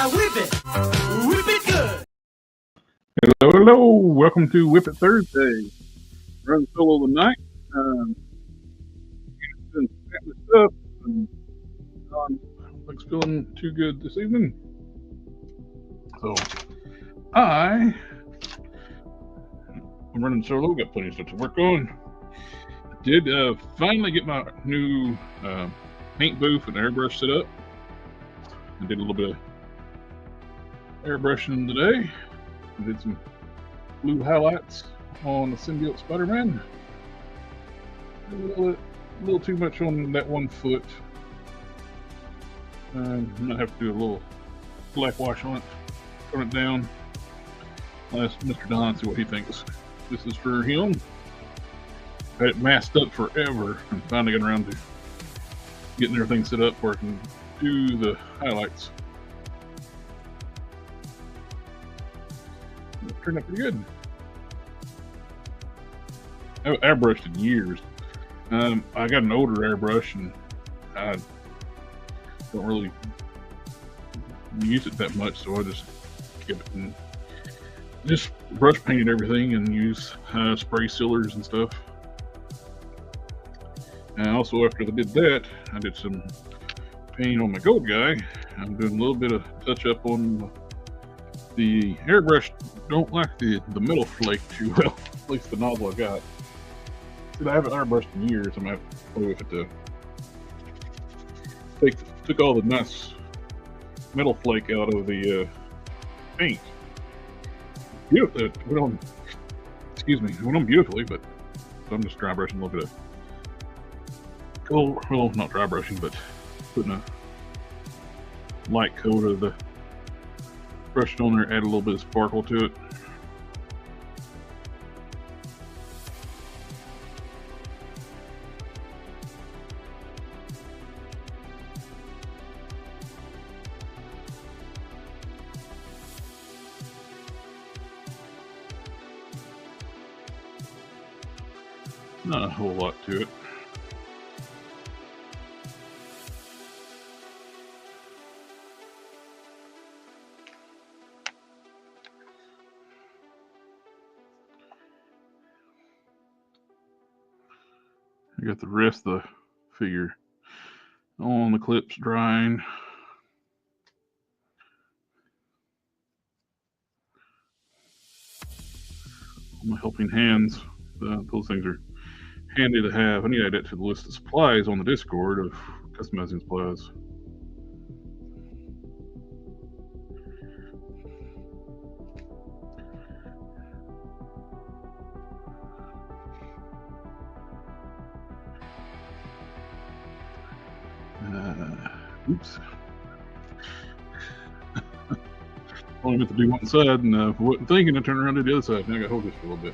Now whip it good. Hello, hello. Welcome to WIP IT Thursday. Run solo tonight. Been family stuff, and I don't think it's feeling too good this evening. So I'm running solo. Got plenty of stuff to work on. I did finally get my new paint booth and airbrush set up. I did a little bit of airbrushing today. I did some blue highlights on the Symbiote Spider-Man. A little too much on that one foot. I might have to do a little black wash on it, turn it down. I'll ask Mr. Don, see what he thinks. This is for him. Had it masked up forever and finally got around to getting everything set up where I can do the highlights. It turned out pretty good. I haven't airbrushed in years. I got an older airbrush and I don't really use it that much, so I just kept it and just brush painted everything and use spray sealers and stuff. And also after I did that, I did some paint on my gold guy. I'm doing a little bit of touch up on the airbrush. Don't like the metal flake too well, at least the nozzle I got. I haven't airbrushed in years. I'm gonna have to play with it to took all the nice metal flake out of the paint. Beautiful. It went on beautifully, but so I'm just dry brushing a little bit of well, not dry brushing, but putting a light coat of the brush on there, add a little bit of sparkle to it. Not a whole lot to it. I got the rest of the figure on the clips drying. My helping hands, those things are handy to have. I need to add that to the list of supplies on the Discord of customizing supplies. Oops. Only meant to do one side, and wasn't thinking to turn around to the other side. Now I got to hold this for a little bit.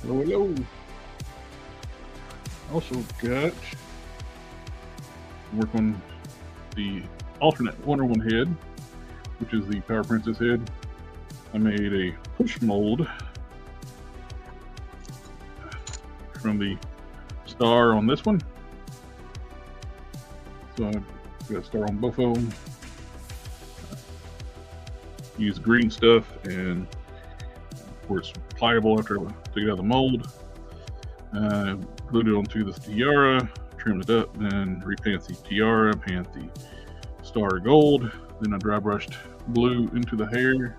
Hello. Also got work on the alternate Wonder Woman head, which is the Power Princess head. I made a push mold from the star on this one. So I've got a star on both of them. Use green stuff, and where it's pliable after I took it out of the mold. Glued it onto this tiara, trimmed it up, and repainted the tiara, painted the star gold. Then I dry brushed blue into the hair,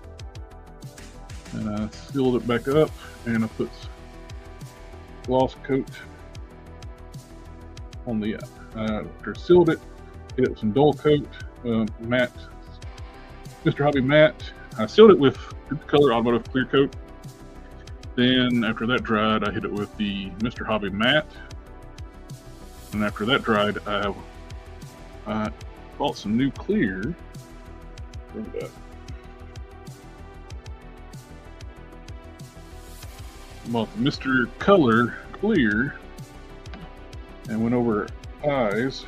and I sealed it back up, and I put gloss coat on the after sealed it, hit it with some dull coat, matte, Mr. Hobby matte. I sealed it with the color automotive clear coat. Then after that dried, I hit it with the Mr. Hobby matte. And after that dried, I bought some new clear. Bought the Mr. Color clear and went over her eyes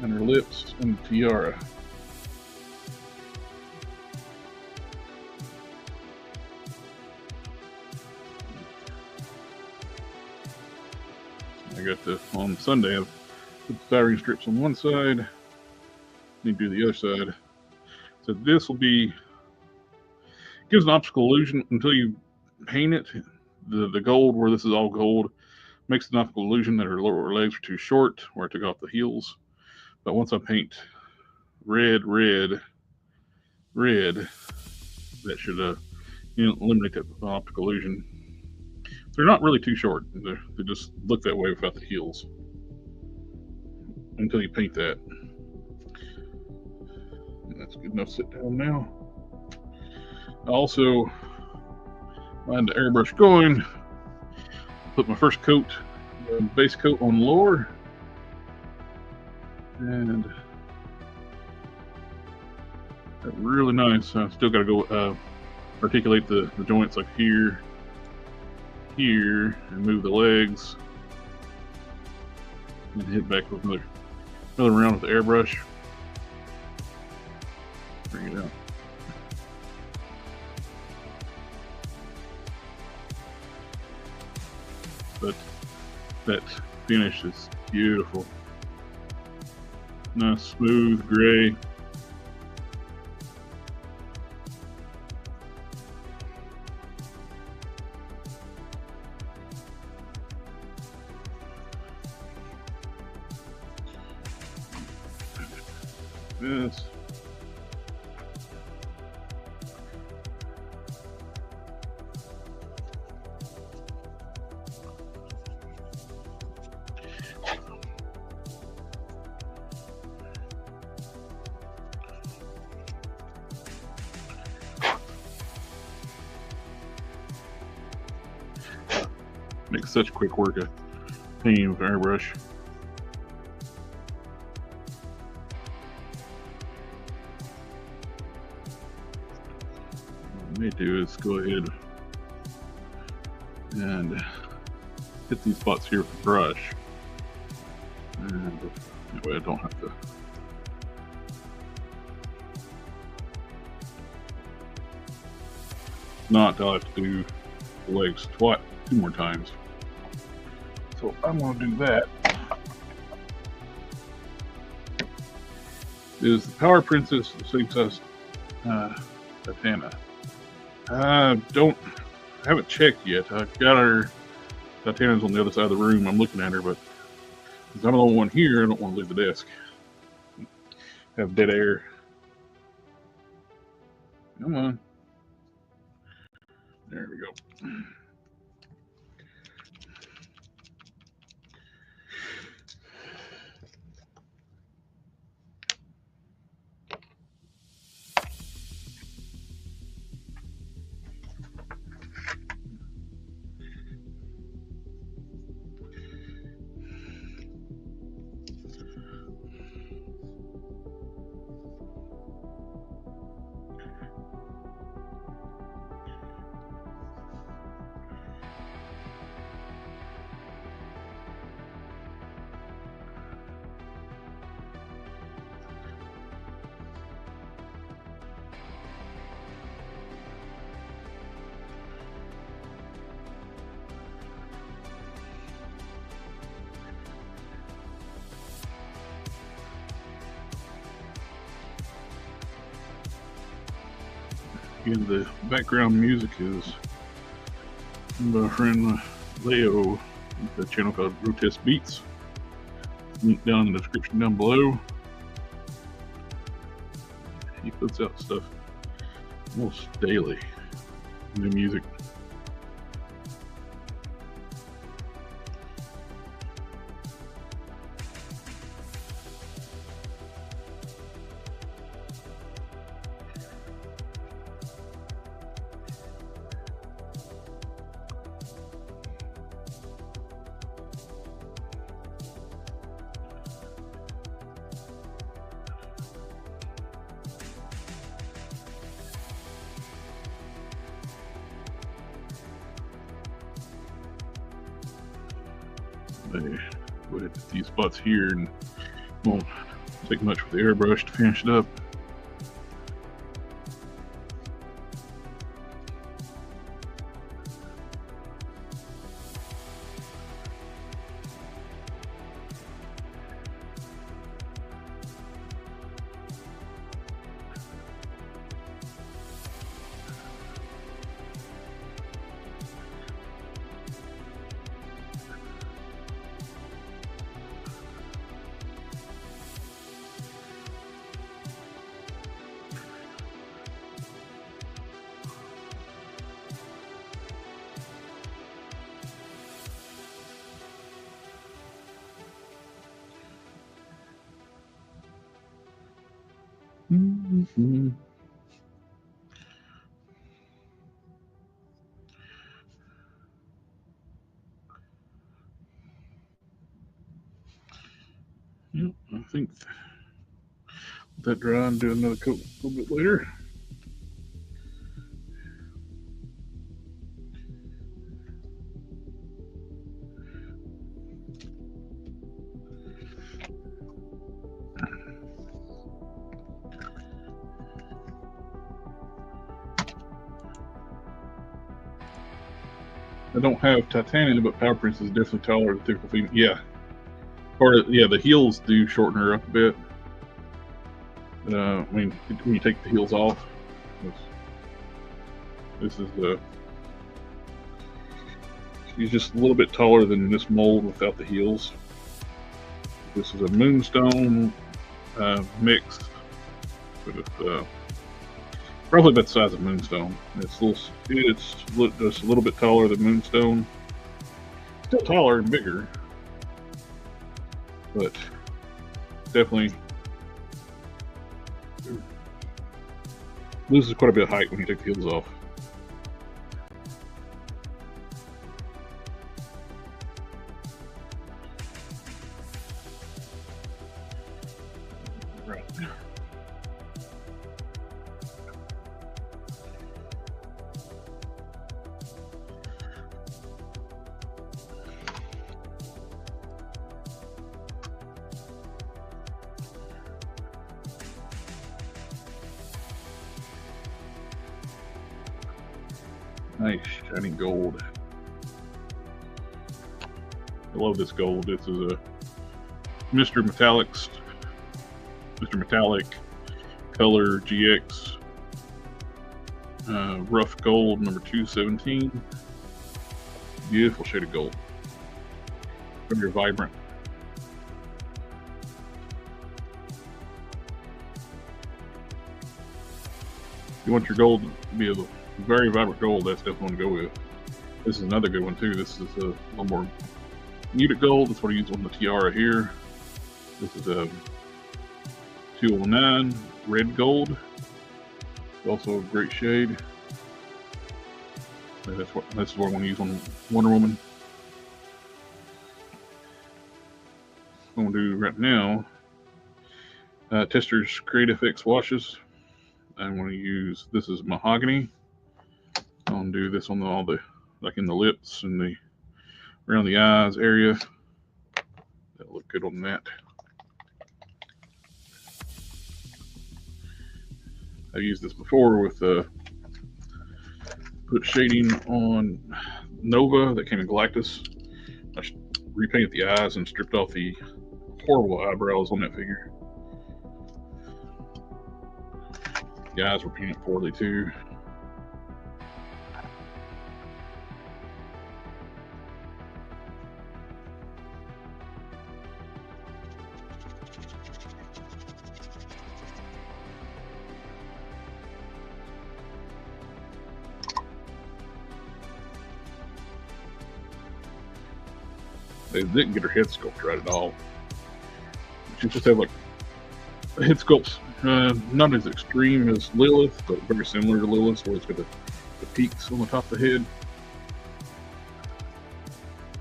and her lips and the tiara. got on Sunday, I put the styrene strips on one side, need to do the other side. So this will be, gives an optical illusion until you paint it. The gold, where this is all gold, makes an optical illusion that her lower legs are too short, where I took off the heels. But once I paint red, that should eliminate that optical illusion. They're not really too short. They just look that way without the heels until you paint that. And that's good enough. Sit down now. Also, I had the airbrush going. Put my first coat, base coat on lower, and really nice. I still got to go articulate the joints like here, and move the legs, and hit back with another round with the airbrush. Bring it out. But that finish is beautiful. Nice smooth gray. This. Makes such quick work of painting with airbrush. What I may do is go ahead and hit these spots here with the brush, and that way I don't have to. Not, I'll have to do the legs two more times. So I'm going to do that. Is the Power Princess the same size Titana? I haven't checked yet. I've got her. Titana's on the other side of the room. I'm looking at her, but since I'm the only one here, I don't want to leave the desk. Have dead air. Come on. There we go. Again, the background music is from my friend Leo, the channel called Grotesque Beats. Link down in the description down below. He puts out stuff almost daily, new music. Go ahead and hit these spots here, and won't take much with the airbrush to finish it up. Mm-hmm. Yep, I think let that dry and do another coat a little bit later. I don't have titanium, but Power Prince is definitely taller than typical female. Yeah. Yeah, the heels do shorten her up a bit. I mean, when you take the heels off, this is she's just a little bit taller than this mold without the heels. This is a moonstone mixed with probably about the size of moonstone. It's just a little bit taller than moonstone. Still taller and bigger, but definitely loses quite a bit of height when you take the heels off. Right. Nice shiny gold. I love this gold. This is a Mr. Metallic Color GX rough gold number 217. Beautiful shade of gold. Very vibrant. If you want your gold to be a very vibrant gold, that's definitely one to go with. This is another good one too. This is a little more muted gold. That's what I use on the tiara here. This is a 209 red gold. Also a great shade. And this is what I want to use on Wonder Woman. What I'm going to do right now, Tester's Creative X washes. I'm going to use, this is mahogany. I'm going to do this on all the, like in the lips and the around the eyes area. That'll look good on that. I've used this before with put shading on Nova that came in Galactus. I repainted the eyes and stripped off the horrible eyebrows on that figure. The eyes were painted poorly too. They didn't get her head sculpt right at all. She just had like a head sculpt, not as extreme as Lilith, but very similar to Lilith, where it's got the peaks on the top of the head.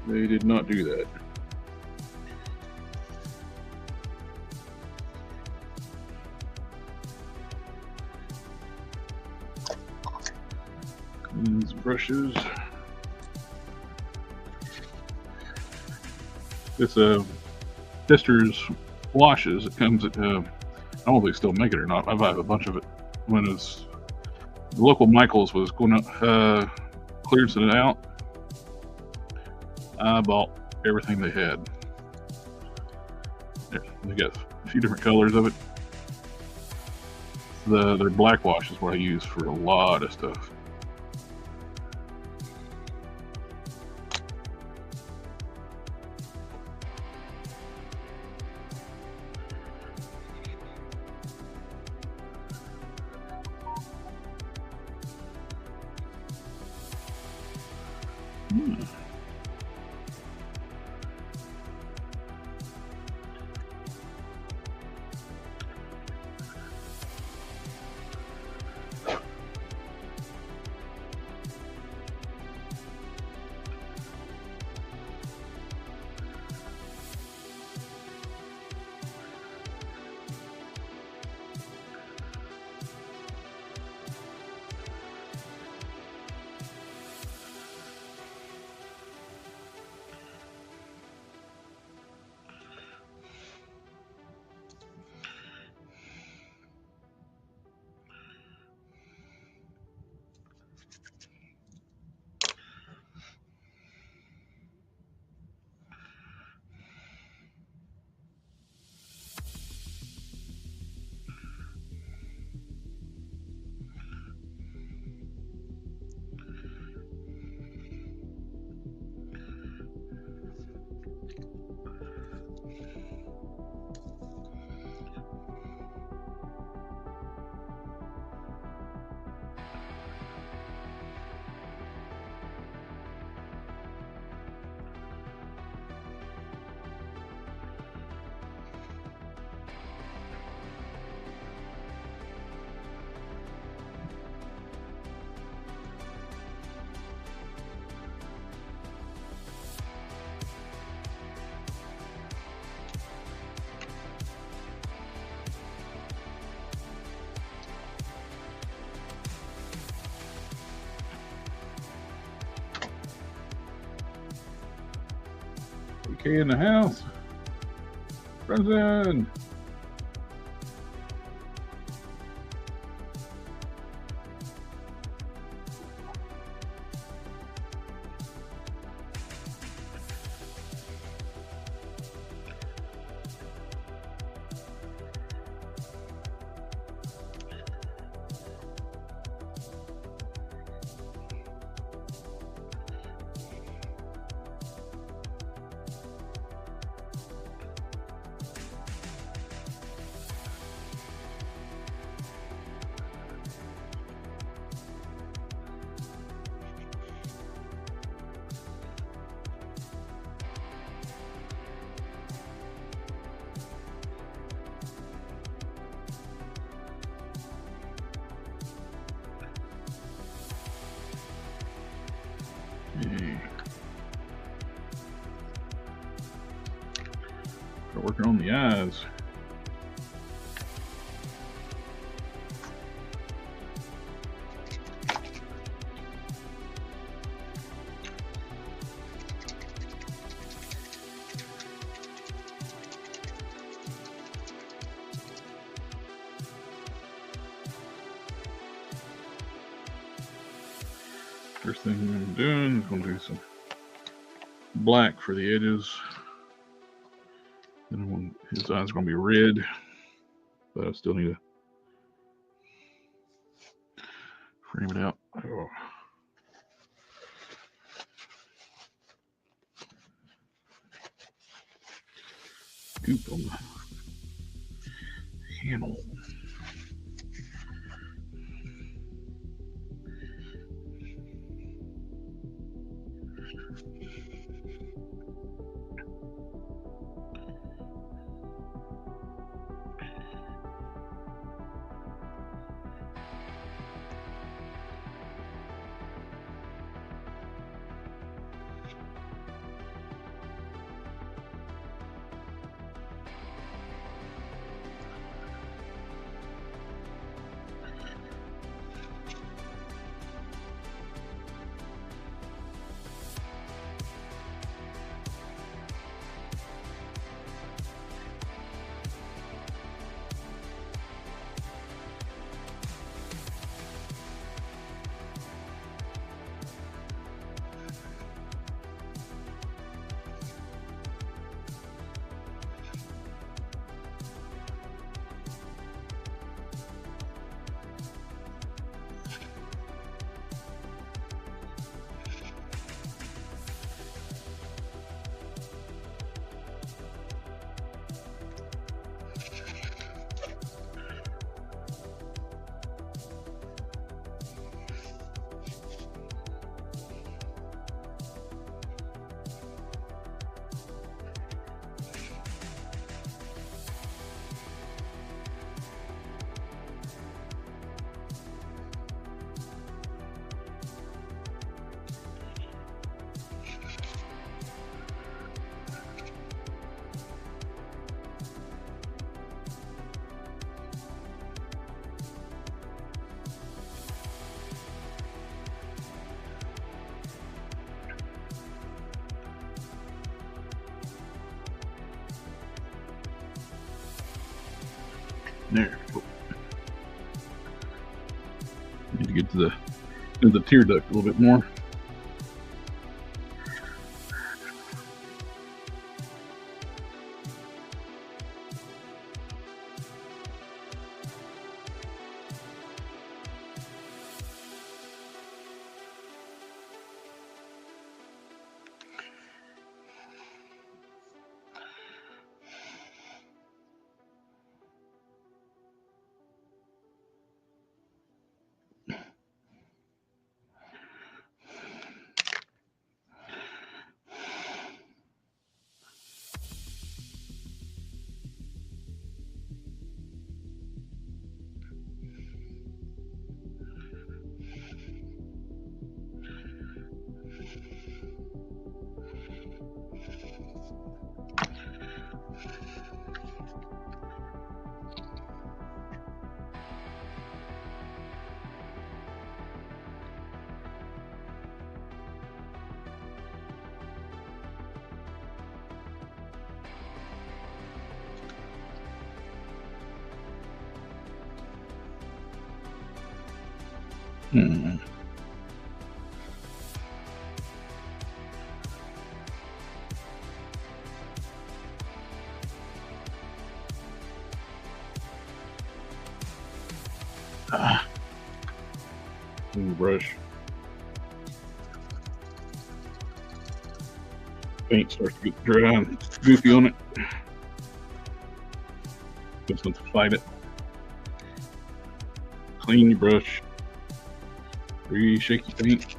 They did not do that. Clean some brushes. This Tester's washes. It comes at I don't know if they still make it or not. I've had a bunch of it. When it's the local Michaels was going up clearancing it out, I bought everything they had. They got a few different colors of it. Their black wash is what I use for a lot of stuff. K in the house. Present. Okay. Start working on the eyes. First thing I'm doing is going to do some black for the edges. Then his eyes are going to be red, but I still need to frame it out. Oh. Goop on the handle. There. Need to get to the tear duct a little bit more. Hmm. Brush. Paint starts to get dry and goofy on it. Just have to fight it. Clean your brush. Shake your paint.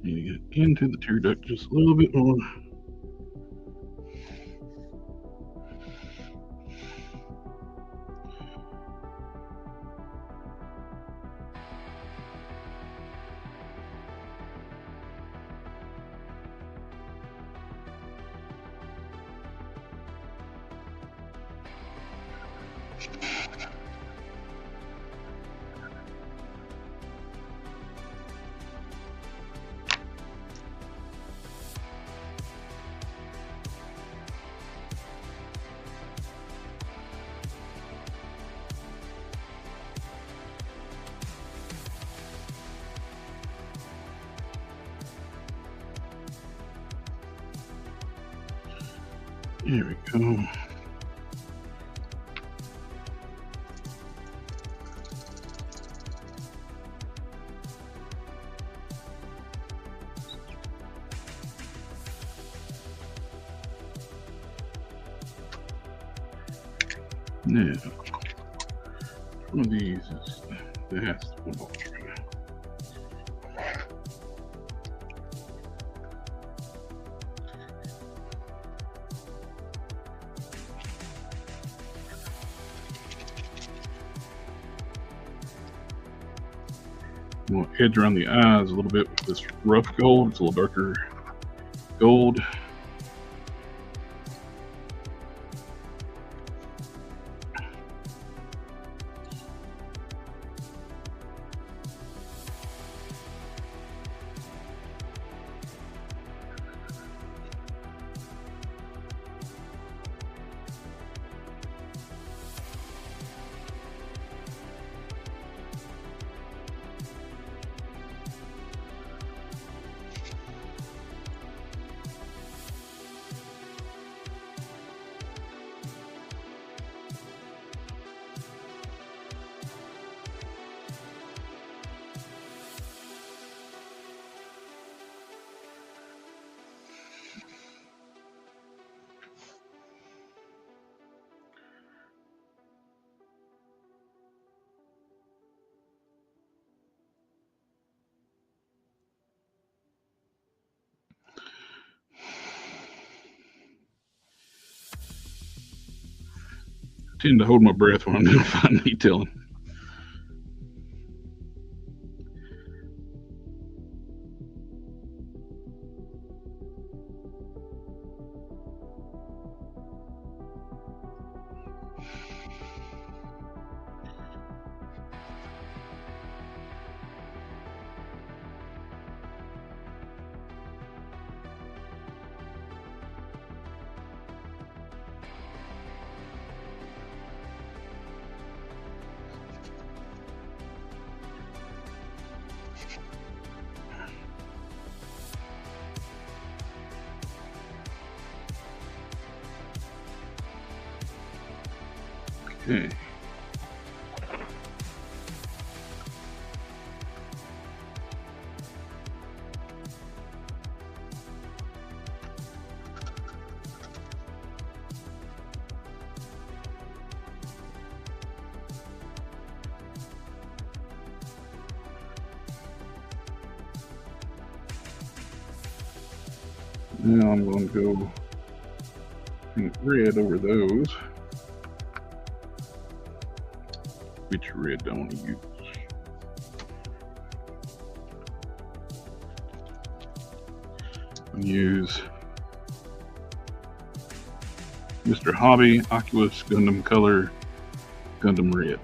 Need to get into the tear duct just a little bit more. There we go. Now, one of these is that has to come off right now. I'm going to edge around the eyes a little bit with this rough gold. It's a little darker gold. Tend to hold my breath when I'm doing fine detailing. Okay. Now I'm going to go paint red over those. Which red do I want to use? Use Mr. Hobby Oculus Gundam Color Gundam Red.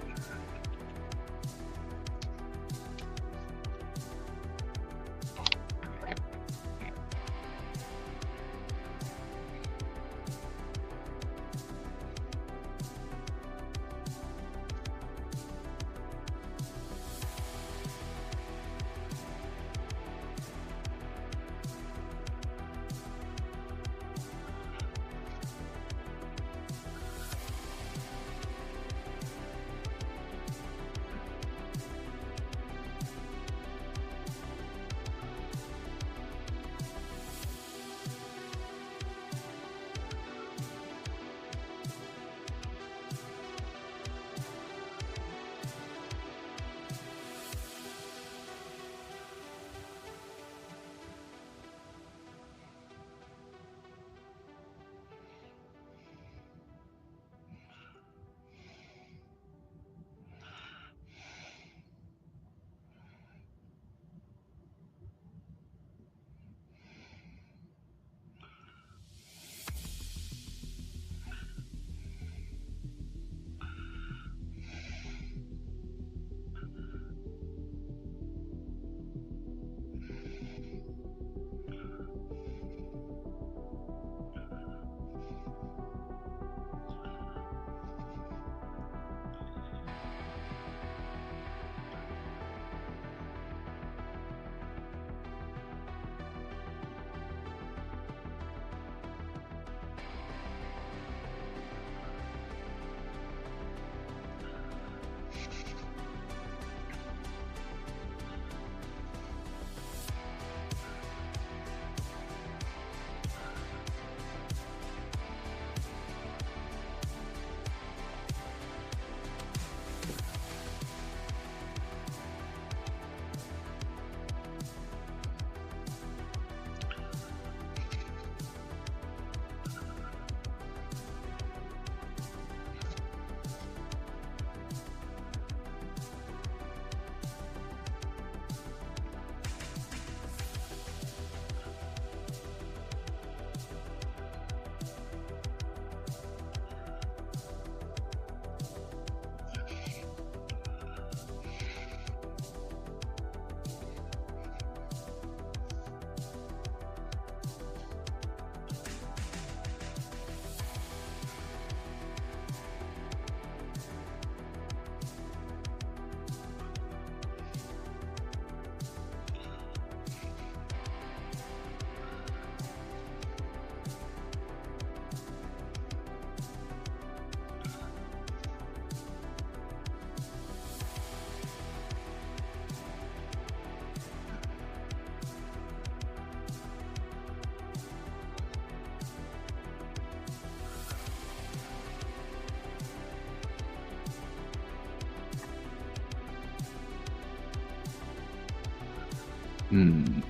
Hmm.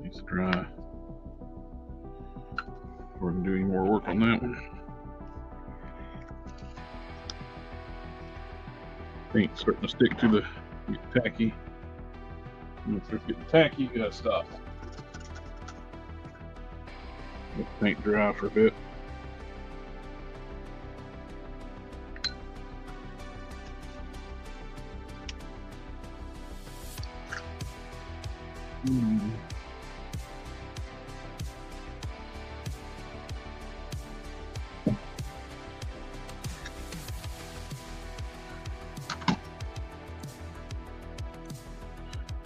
Needs to dry. We're going to do any more work on that one. Paint starting to stick to the tacky. When it starts getting tacky, you gotta stop. Let the paint dry for a bit.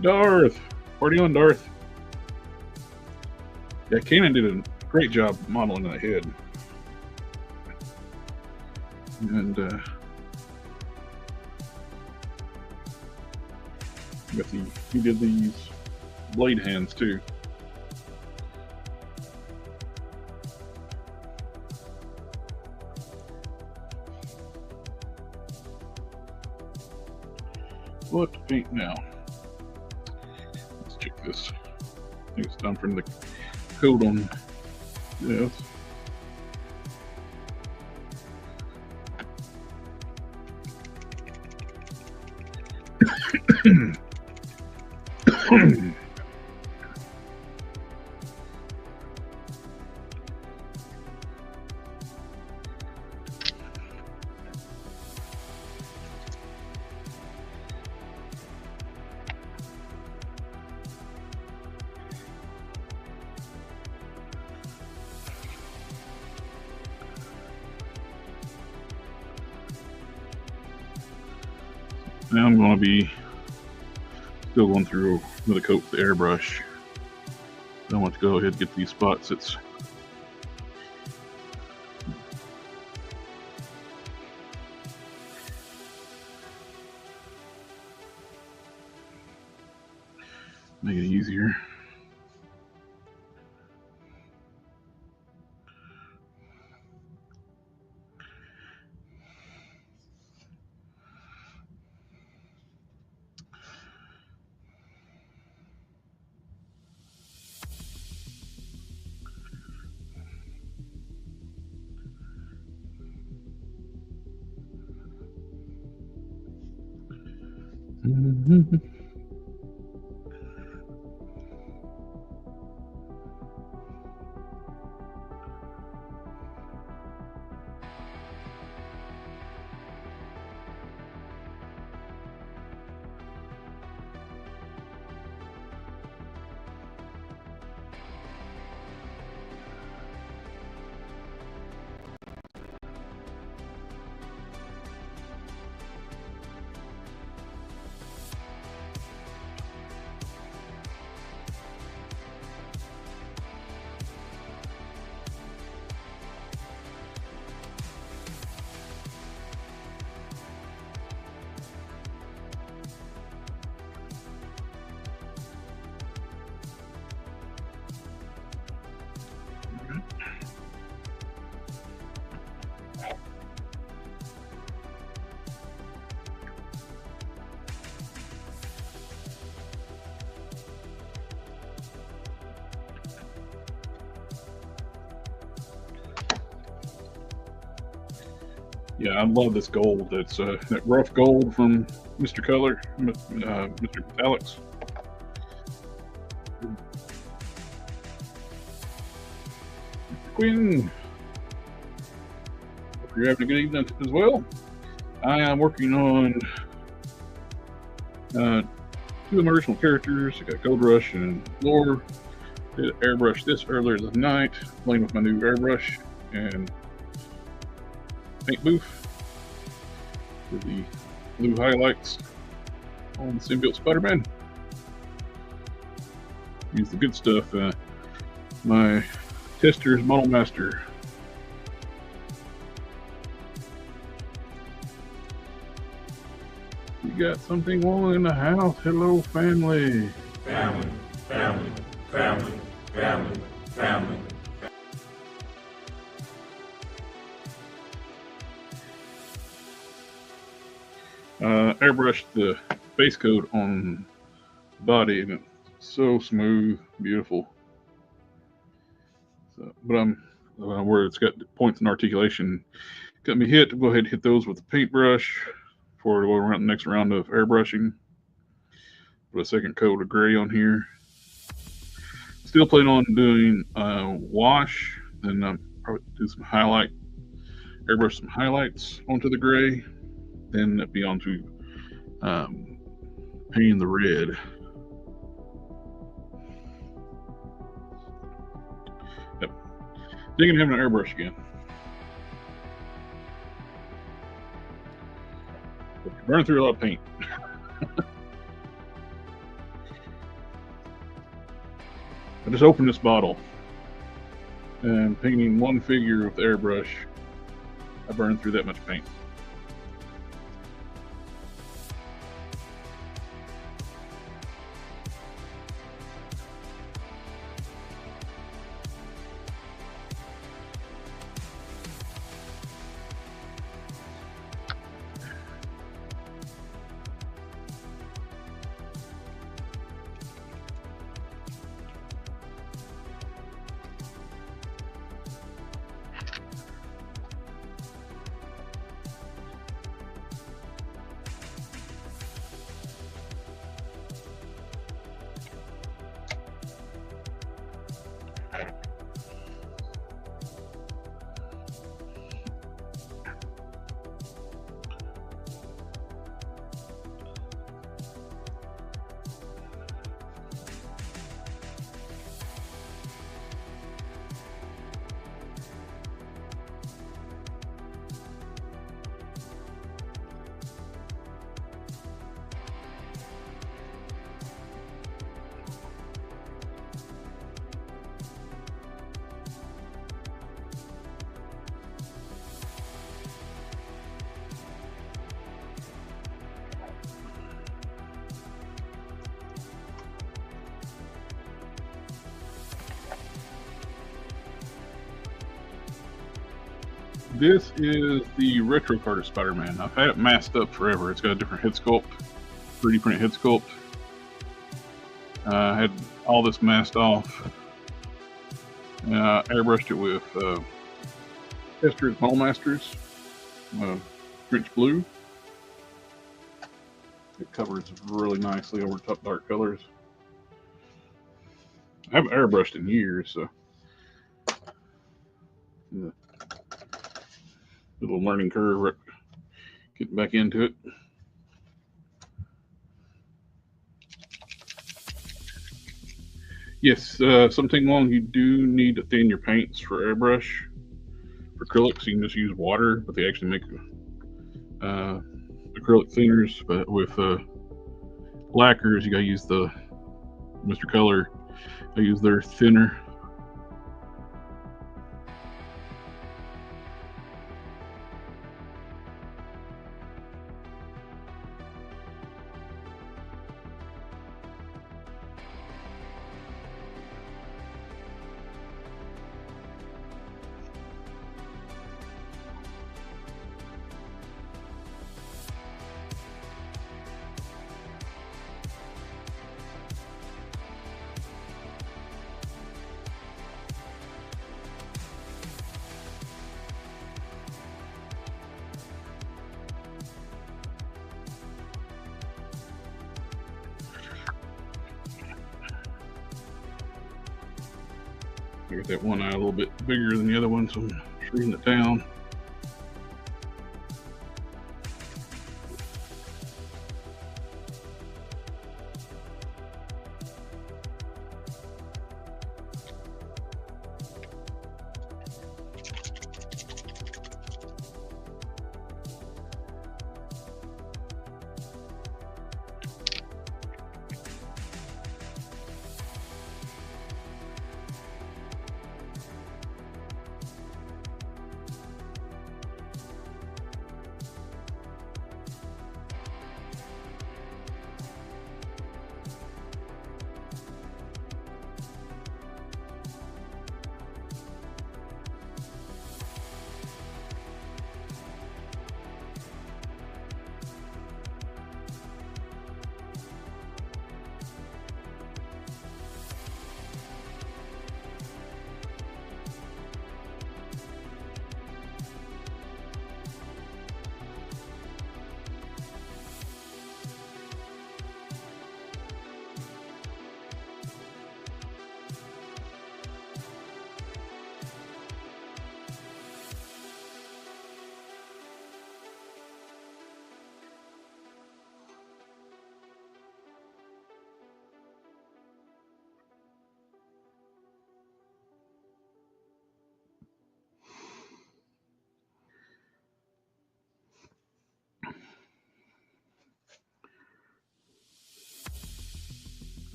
Darth! Party on, Darth! Yeah, Kanan did a great job modeling that head. And he did these blade hands too. What to paint now? Let's check this. I think it's time for the coat on this. Now I'm going to be still going through with a coat with the airbrush. I want to go ahead and get these spots. It's make it easier. Yeah, I love this gold. That's that rough gold from Mr. Color, Mr. Metallics. Mr. Quinn, hope you're having a good evening as well. I am working on two of my original characters. I got Gold Rush and Lore. Did airbrush this earlier tonight, playing with my new airbrush and paint booth with the blue highlights on the symbiote Spider-Man. Use the good stuff. My tester's Model Master. We got something on in the house. Hello, family. Family, family, family, family, family. Airbrushed the base coat on the body and it's so smooth, beautiful. So, but I'm where it's got points in articulation. Got me hit. Go ahead and hit those with the paintbrush before we'll run the next round of airbrushing. Put a second coat of gray on here. Still plan on doing wash, then probably do some airbrush some highlights onto the gray, then it'll be onto painting the red. Yep. Thinking of having an airbrush again. But you burn through a lot of paint. I just opened this bottle and painting one figure with the airbrush, I burned through that much paint. This is the retro card of Spider-Man. I've had it masked up forever. It's got a different head sculpt, 3D print head sculpt. I had all this masked off. Airbrushed it with Ester's Mall Masters, French Blue. It covers really nicely over top dark colors. I haven't airbrushed in years, so yeah. Little learning curve, getting back into it. Yes, something long, you do need to thin your paints for airbrush. For acrylics, you can just use water, but they actually make acrylic thinners. But with lacquers, you gotta use the Mr. Color. I use their thinner. I got that one eye a little bit bigger than the other one, so I'm shrinking it down.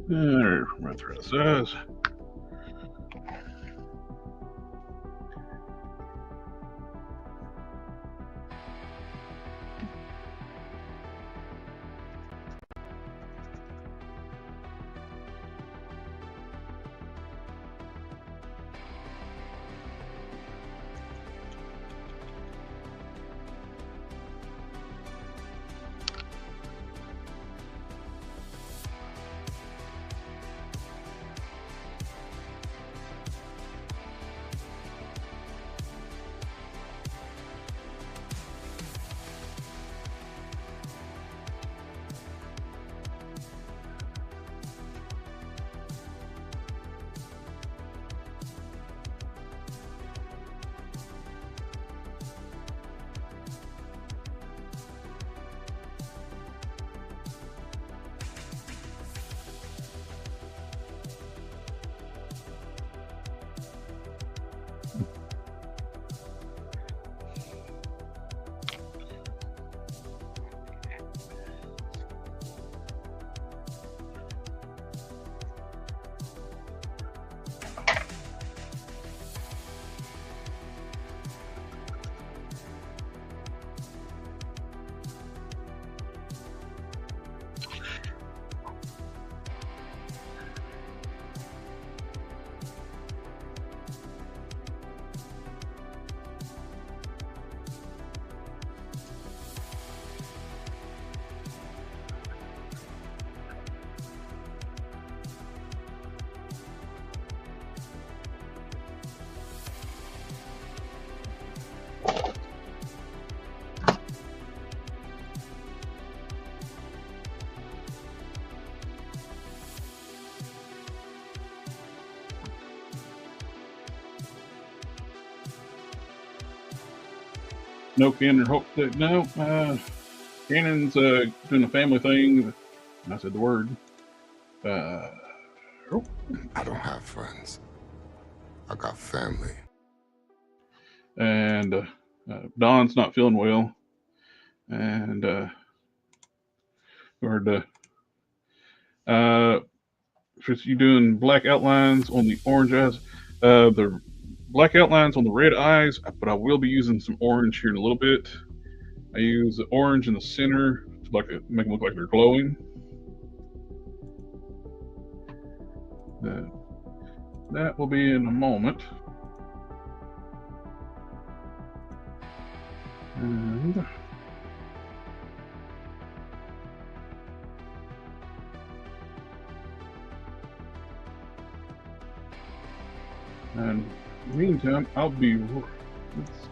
Right the right size. No, Cannon, hope that no. Cannon's doing a family thing. I said the word. I don't have friends. I got family. And Don's not feeling well. And since you doing black outlines on the orange eyes, the black outlines on the red eyes, but I will be using some orange here in a little bit. I use the orange in the center to make them look like they're glowing. That will be in a moment. And in the meantime, I'll be, let's see.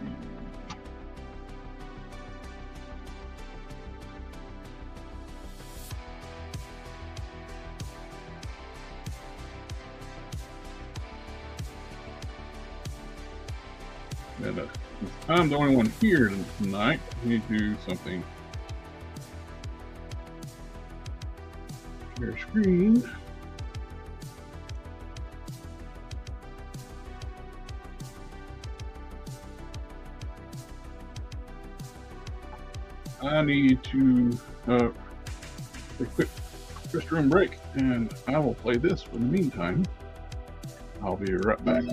And I'm the only one here tonight. We need to do something. Share screen. I need to take a quick restroom break, and I will play this for the meantime. I'll be right back.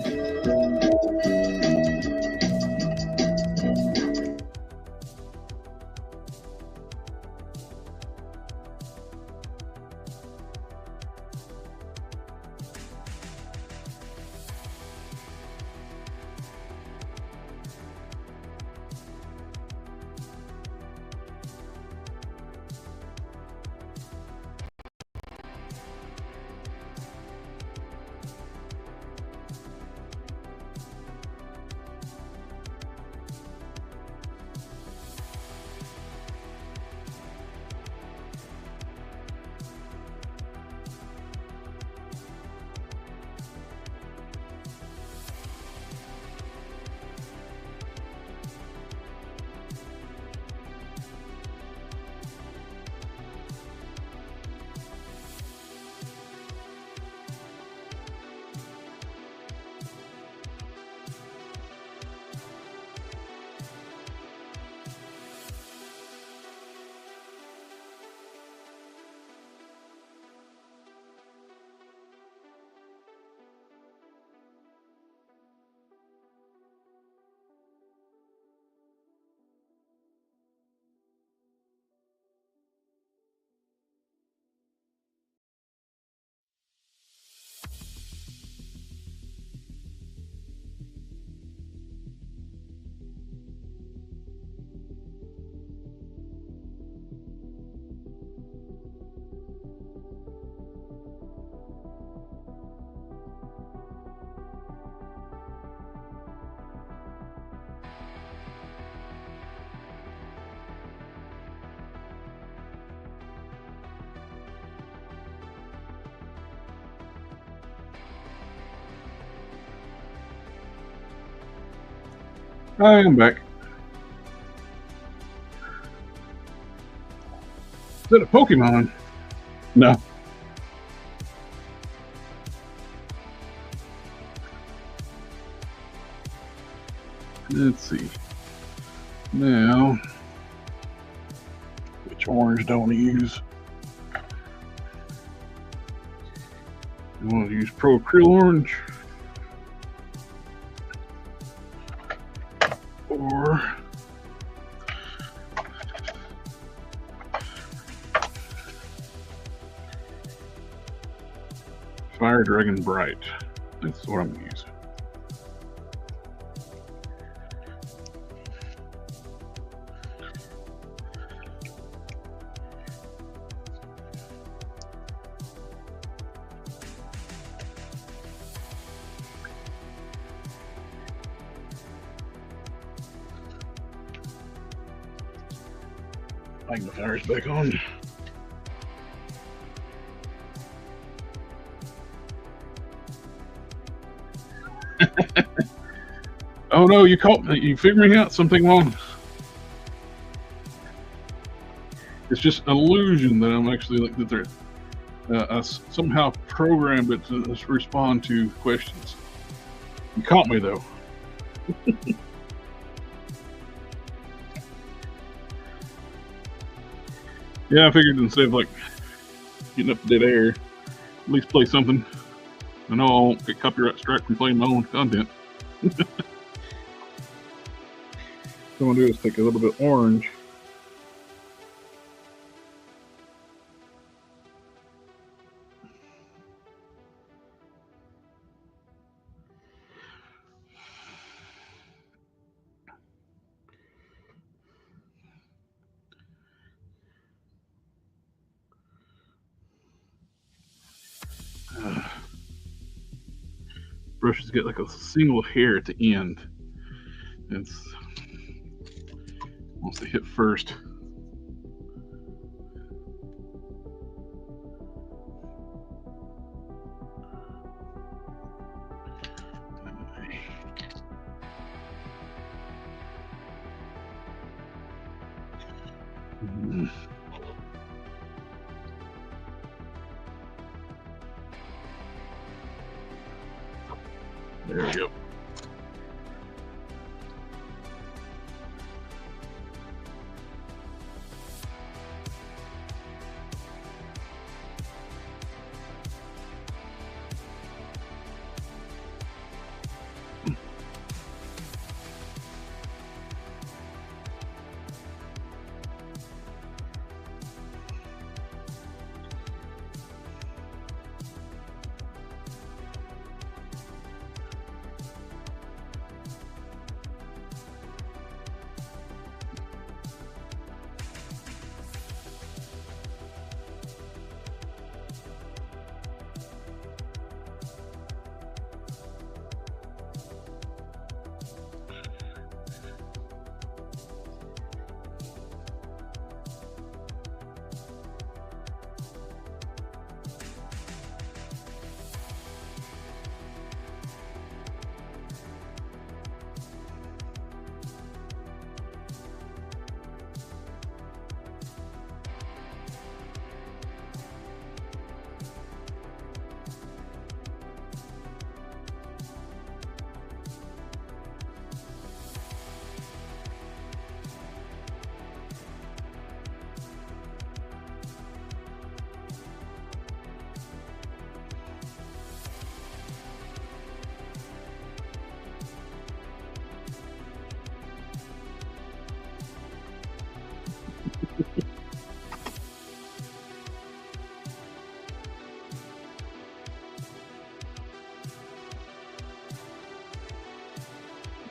I am back. Is that a Pokemon? No. Let's see. Now, which orange do I want to use? I want to use Pro Acryl Orange. Or Fire Dragon Bright. That's what I'm going to use. Magnifier's back on. Oh no, you caught me. You figured me out something wrong. It's just an illusion that I'm actually like that they're I somehow programmed it to respond to questions. You caught me though. Yeah, I figured instead of like getting up to dead air, at least play something. I know I won't get copyright strike from playing my own content. What I'm gonna do is take a little bit of orange. Brush has got like a single hair at the end. It's once they hit first. There we go.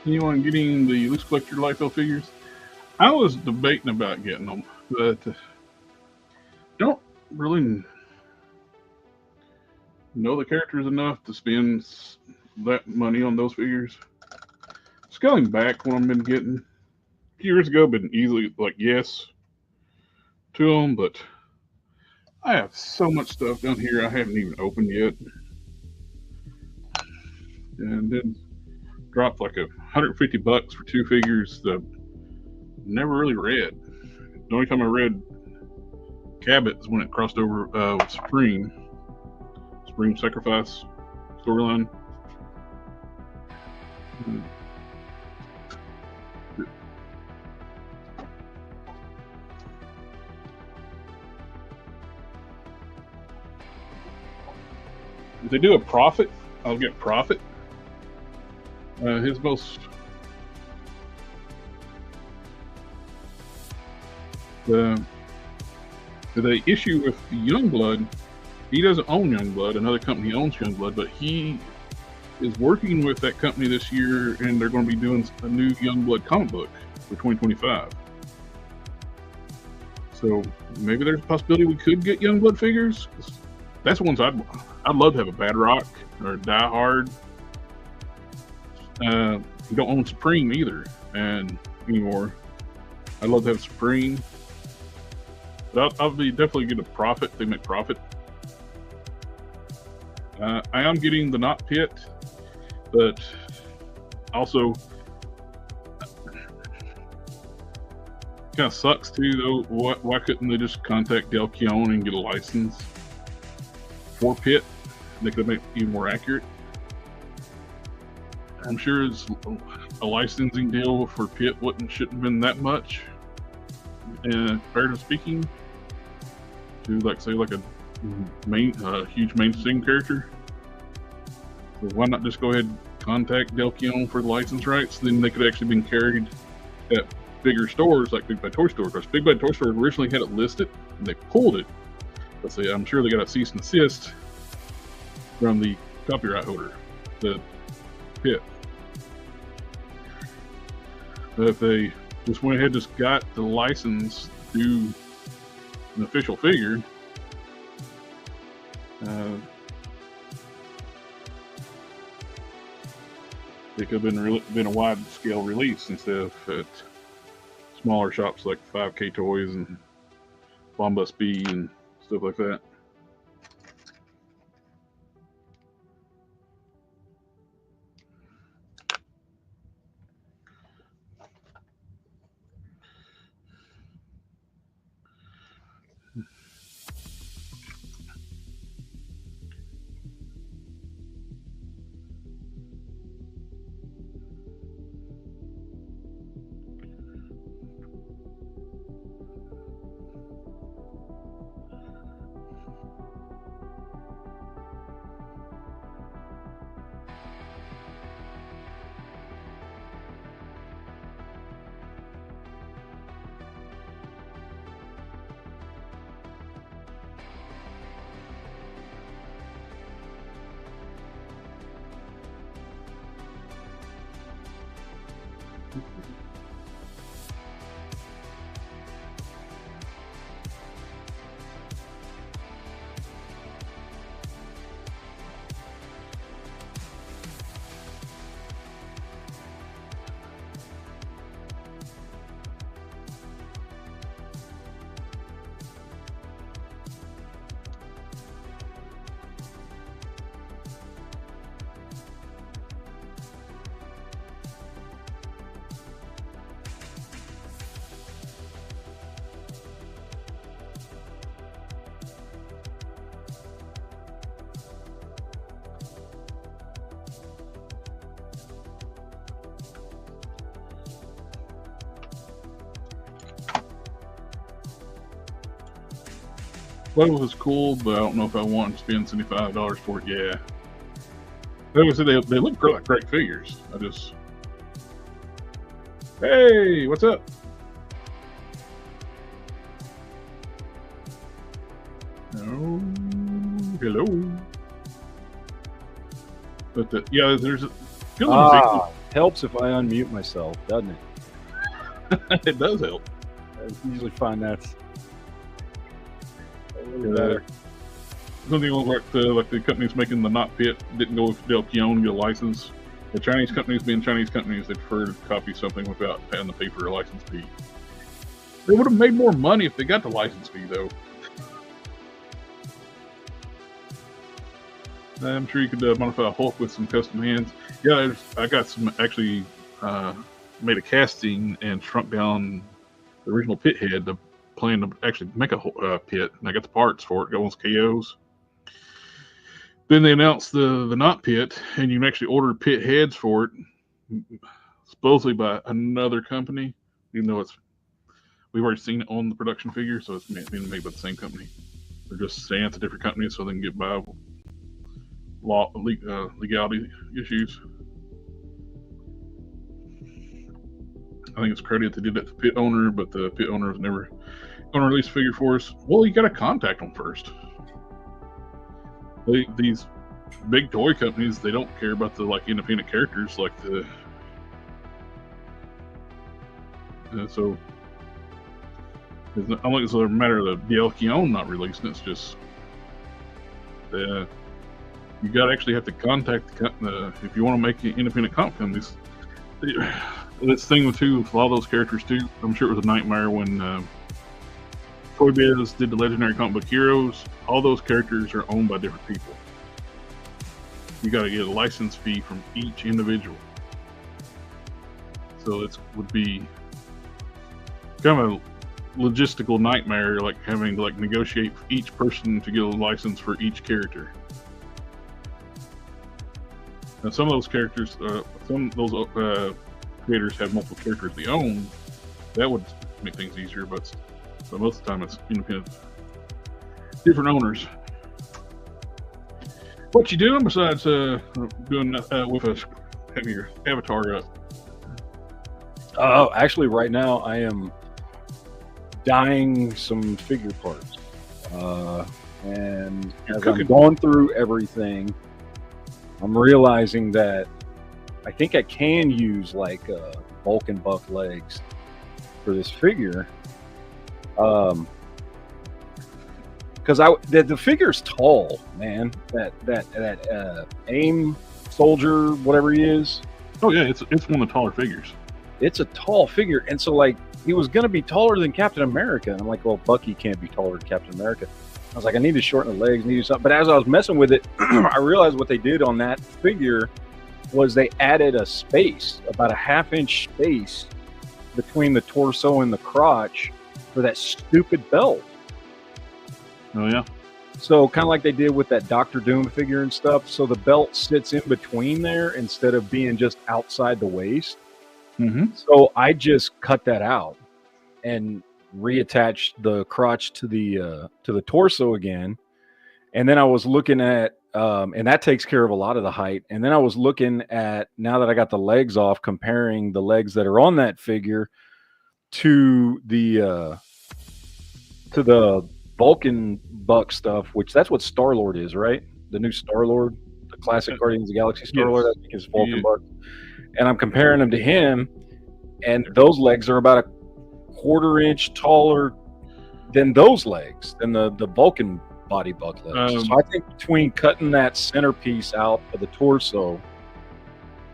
Anyone getting the Loose Collector LiPo figures? I was debating about getting them, but don't really know the characters enough to spend that money on those figures. Scaling back what I've been getting a few years ago, been easily like yes to them, but I have so much stuff down here I haven't even opened yet. And then dropped like $150 for 2 figures that never really read. The only time I read Cabot is when it crossed over with Supreme Sacrifice storyline. If they do a Prophet, I'll get Prophet. His most the issue with Youngblood, he doesn't own Youngblood. Another company owns Youngblood, but he is working with that company this year, and they're going to be doing a new Youngblood comic book for 2025. So maybe there's a possibility we could get Youngblood figures. That's the ones I'd love to have a Bad Rock or Die Hard. You don't own Supreme either, and anymore. I'd love to have Supreme. But I'll be definitely get a Prophet. They make Prophet. I am getting the Not Pit, but also kind of sucks too. Though, why couldn't they just contact Del Keown and get a license for Pit? They could make it even more accurate. I'm sure it's a licensing deal for Pit shouldn't have been that much. Comparatively speaking, to say a huge mainstream character. So why not just go ahead and contact Del Keown for the license rights? Then they could actually been carried at bigger stores like Big Bad Toy Store. Because Big Bad Toy Store originally had it listed and they pulled it. Let's say I'm sure they got a cease and desist from the copyright holder, the Pit. But if they just went ahead and just got the license to do an official figure, it could have been a wide scale release instead of at smaller shops like 5K Toys and Bombus B and stuff like that. Well, it was cool, but I don't know if I want to spend $75 for it. Yeah. Like I said, they look like great figures. Hey, what's up? Oh, hello. But yeah, there's helps if I unmute myself, doesn't it? It does help. I usually find that's better. Something like the companies making the Not Pit didn't go with Del Keown to get a license. The Chinese companies, being Chinese companies, they prefer to copy something without having to pay for a license fee. They would have made more money if they got the license fee, though. I'm sure you could modify a Hulk with some custom hands. Yeah, I got some actually made a casting and shrunk down the original pit head to plan to actually make a pit, and I got the parts for it. Got one's KOs. Then they announced the not pit, and you can actually order pit heads for it, supposedly by another company, even though we've already seen it on the production figure, so it's being made by the same company. They're just saying it's a different company so they can get by legality issues. I think it's credit they did that to pit owner, but the pit owner was never going to release a figure for us. Well, you got to contact them first. These big toy companies, they don't care about the independent characters like the. So I don't think it's a matter of the DLKion not releasing. It's just you got to actually have to contact if you want to make independent comp companies. This thing too with a lot of those characters too. I'm sure it was a nightmare when Toy Biz did the Legendary Comic Book Heroes. All those characters are owned by different people. You got to get a license fee from each individual. So it would be kind of a logistical nightmare, like having to negotiate for each person to get a license for each character. Now, some of those characters, some of those creators have multiple characters they own. That would make things easier, but most of the time it's independent, different owners. What you doing besides doing with us having your avatar up? Actually, right now I am dyeing some figure parts, and as I'm going through everything, I'm realizing that I think I can use bulk and buck legs for this figure, because the figure's tall, man. That AIM soldier, whatever he is. Oh yeah, it's one of the taller figures. It's a tall figure, and so he was going to be taller than Captain America, and I'm like, well, Bucky can't be taller than Captain America. I was like, I need to shorten the legs, need to do something. But as I was messing with it, I realized what they did on that figure was they added a space, about a half-inch space between the torso and the crotch for that stupid belt. Oh, yeah. So kind of like they did with that Doctor Doom figure and stuff. So the belt sits in between there instead of being just outside the waist. Mm-hmm. So I just cut that out and reattached the crotch to the torso again. And then I was looking at, and that takes care of a lot of the height. And then I was looking at, now that I got the legs off, comparing the legs that are on that figure to the Vulcan Buck stuff, which that's what Star-Lord is, right? The new Star-Lord, the classic Guardians of the Galaxy Star-Lord, yes. I think is Vulcan Buck. And I'm comparing them to him, and those legs are about a quarter-inch taller than those legs, than the Vulcan body buck legs. So I think between cutting that centerpiece out of the torso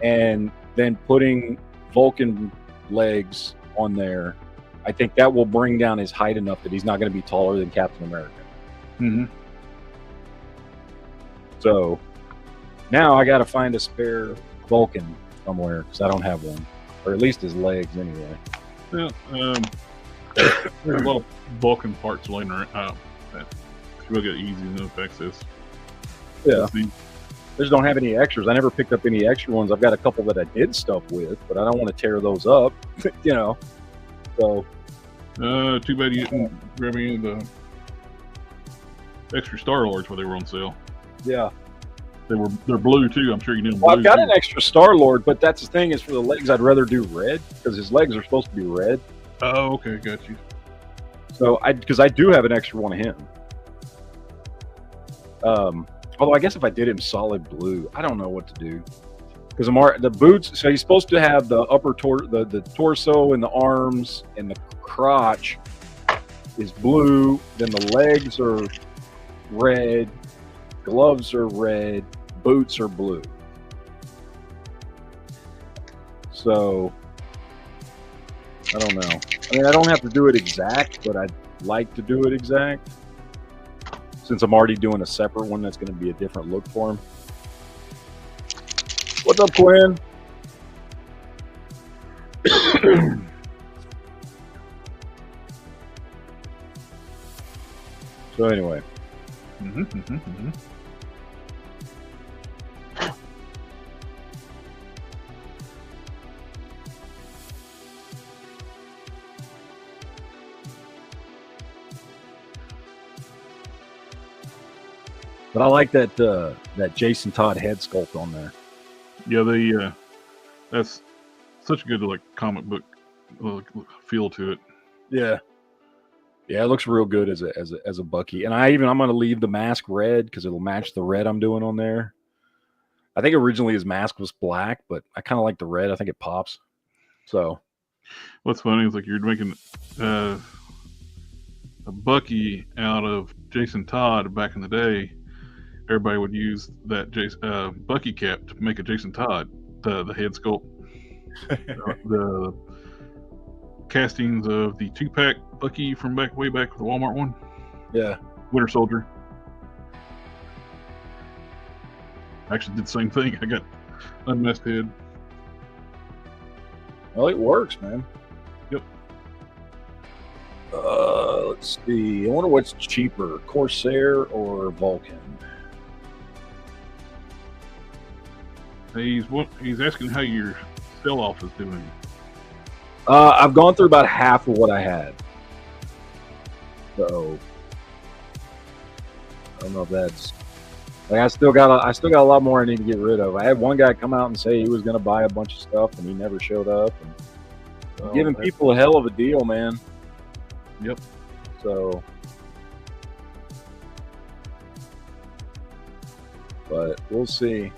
and then putting Vulcan legs on there, I think that will bring down his height enough that he's not going to be taller than Captain America. Mm-hmm. So now I got to find a spare Vulcan somewhere because I don't have one, or at least his legs anyway. Well, there's a lot of Vulcan parts laying around. We'll get easy enough access. Yeah. I just don't have any extras. I never picked up any extra ones. I've got a couple that I did stuff with, but I don't want to tear those up, you know. So. Too bad you didn't grab any of the extra Star-Lords where they were on sale. Yeah. They're blue too. I'm sure you knew. Well, I've got an extra Star-Lord, but that's the thing is for the legs, I'd rather do red because his legs are supposed to be red. Oh, okay, got you. So because I do have an extra one of him. Although I guess if I did him solid blue, I don't know what to do because the boots. So he's supposed to have the upper the torso and the arms and the crotch is blue. Then the legs are red, gloves are red, boots are blue. So I don't know. I mean, I don't have to do it exact, but I'd like to do it exact since I'm already doing a separate one that's going to be a different look for him. What's up, Quinn? So anyway. But I like that that Jason Todd head sculpt on there. Yeah, that's such a good like comic book feel to it. Yeah, yeah, it looks real good as a Bucky. And I'm going to leave the mask red because it'll match the red I'm doing on there. I think originally his mask was black, but I kind of like the red. I think it pops. So, what's funny is like you're making a Bucky out of Jason Todd back in the day. Everybody would use that Bucky cap to make a Jason Todd, the head sculpt. The castings of the 2-pack Bucky from way back with the Walmart one. Yeah. Winter Soldier. I actually did the same thing. I got unmasked head. Well, it works, man. Yep. Let's see. I wonder what's cheaper, Corsair or Vulcan? He's asking how your sell-off is doing. I've gone through about half of what I had. So I don't know if that's like I still got a lot more I need to get rid of. I had one guy come out and say he was going to buy a bunch of stuff, and he never showed up. And giving people a hell of a deal, man. Yep. So, but we'll see.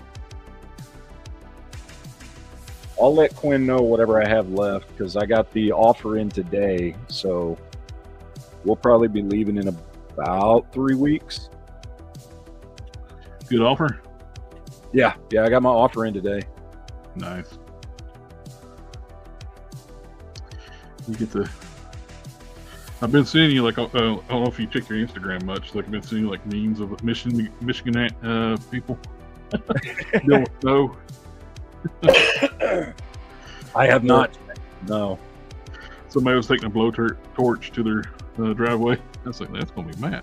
I'll let Quinn know whatever I have left because I got the offer in today. So we'll probably be leaving in about 3 weeks. Good offer? Yeah, I got my offer in today. Nice. You get to. I've been seeing you like I don't know if you check your Instagram much. Like I've been seeing like memes of Michigan people. Don't know. I have not. No. Somebody was taking a blow torch to their driveway. I was like, that's gonna be Matt.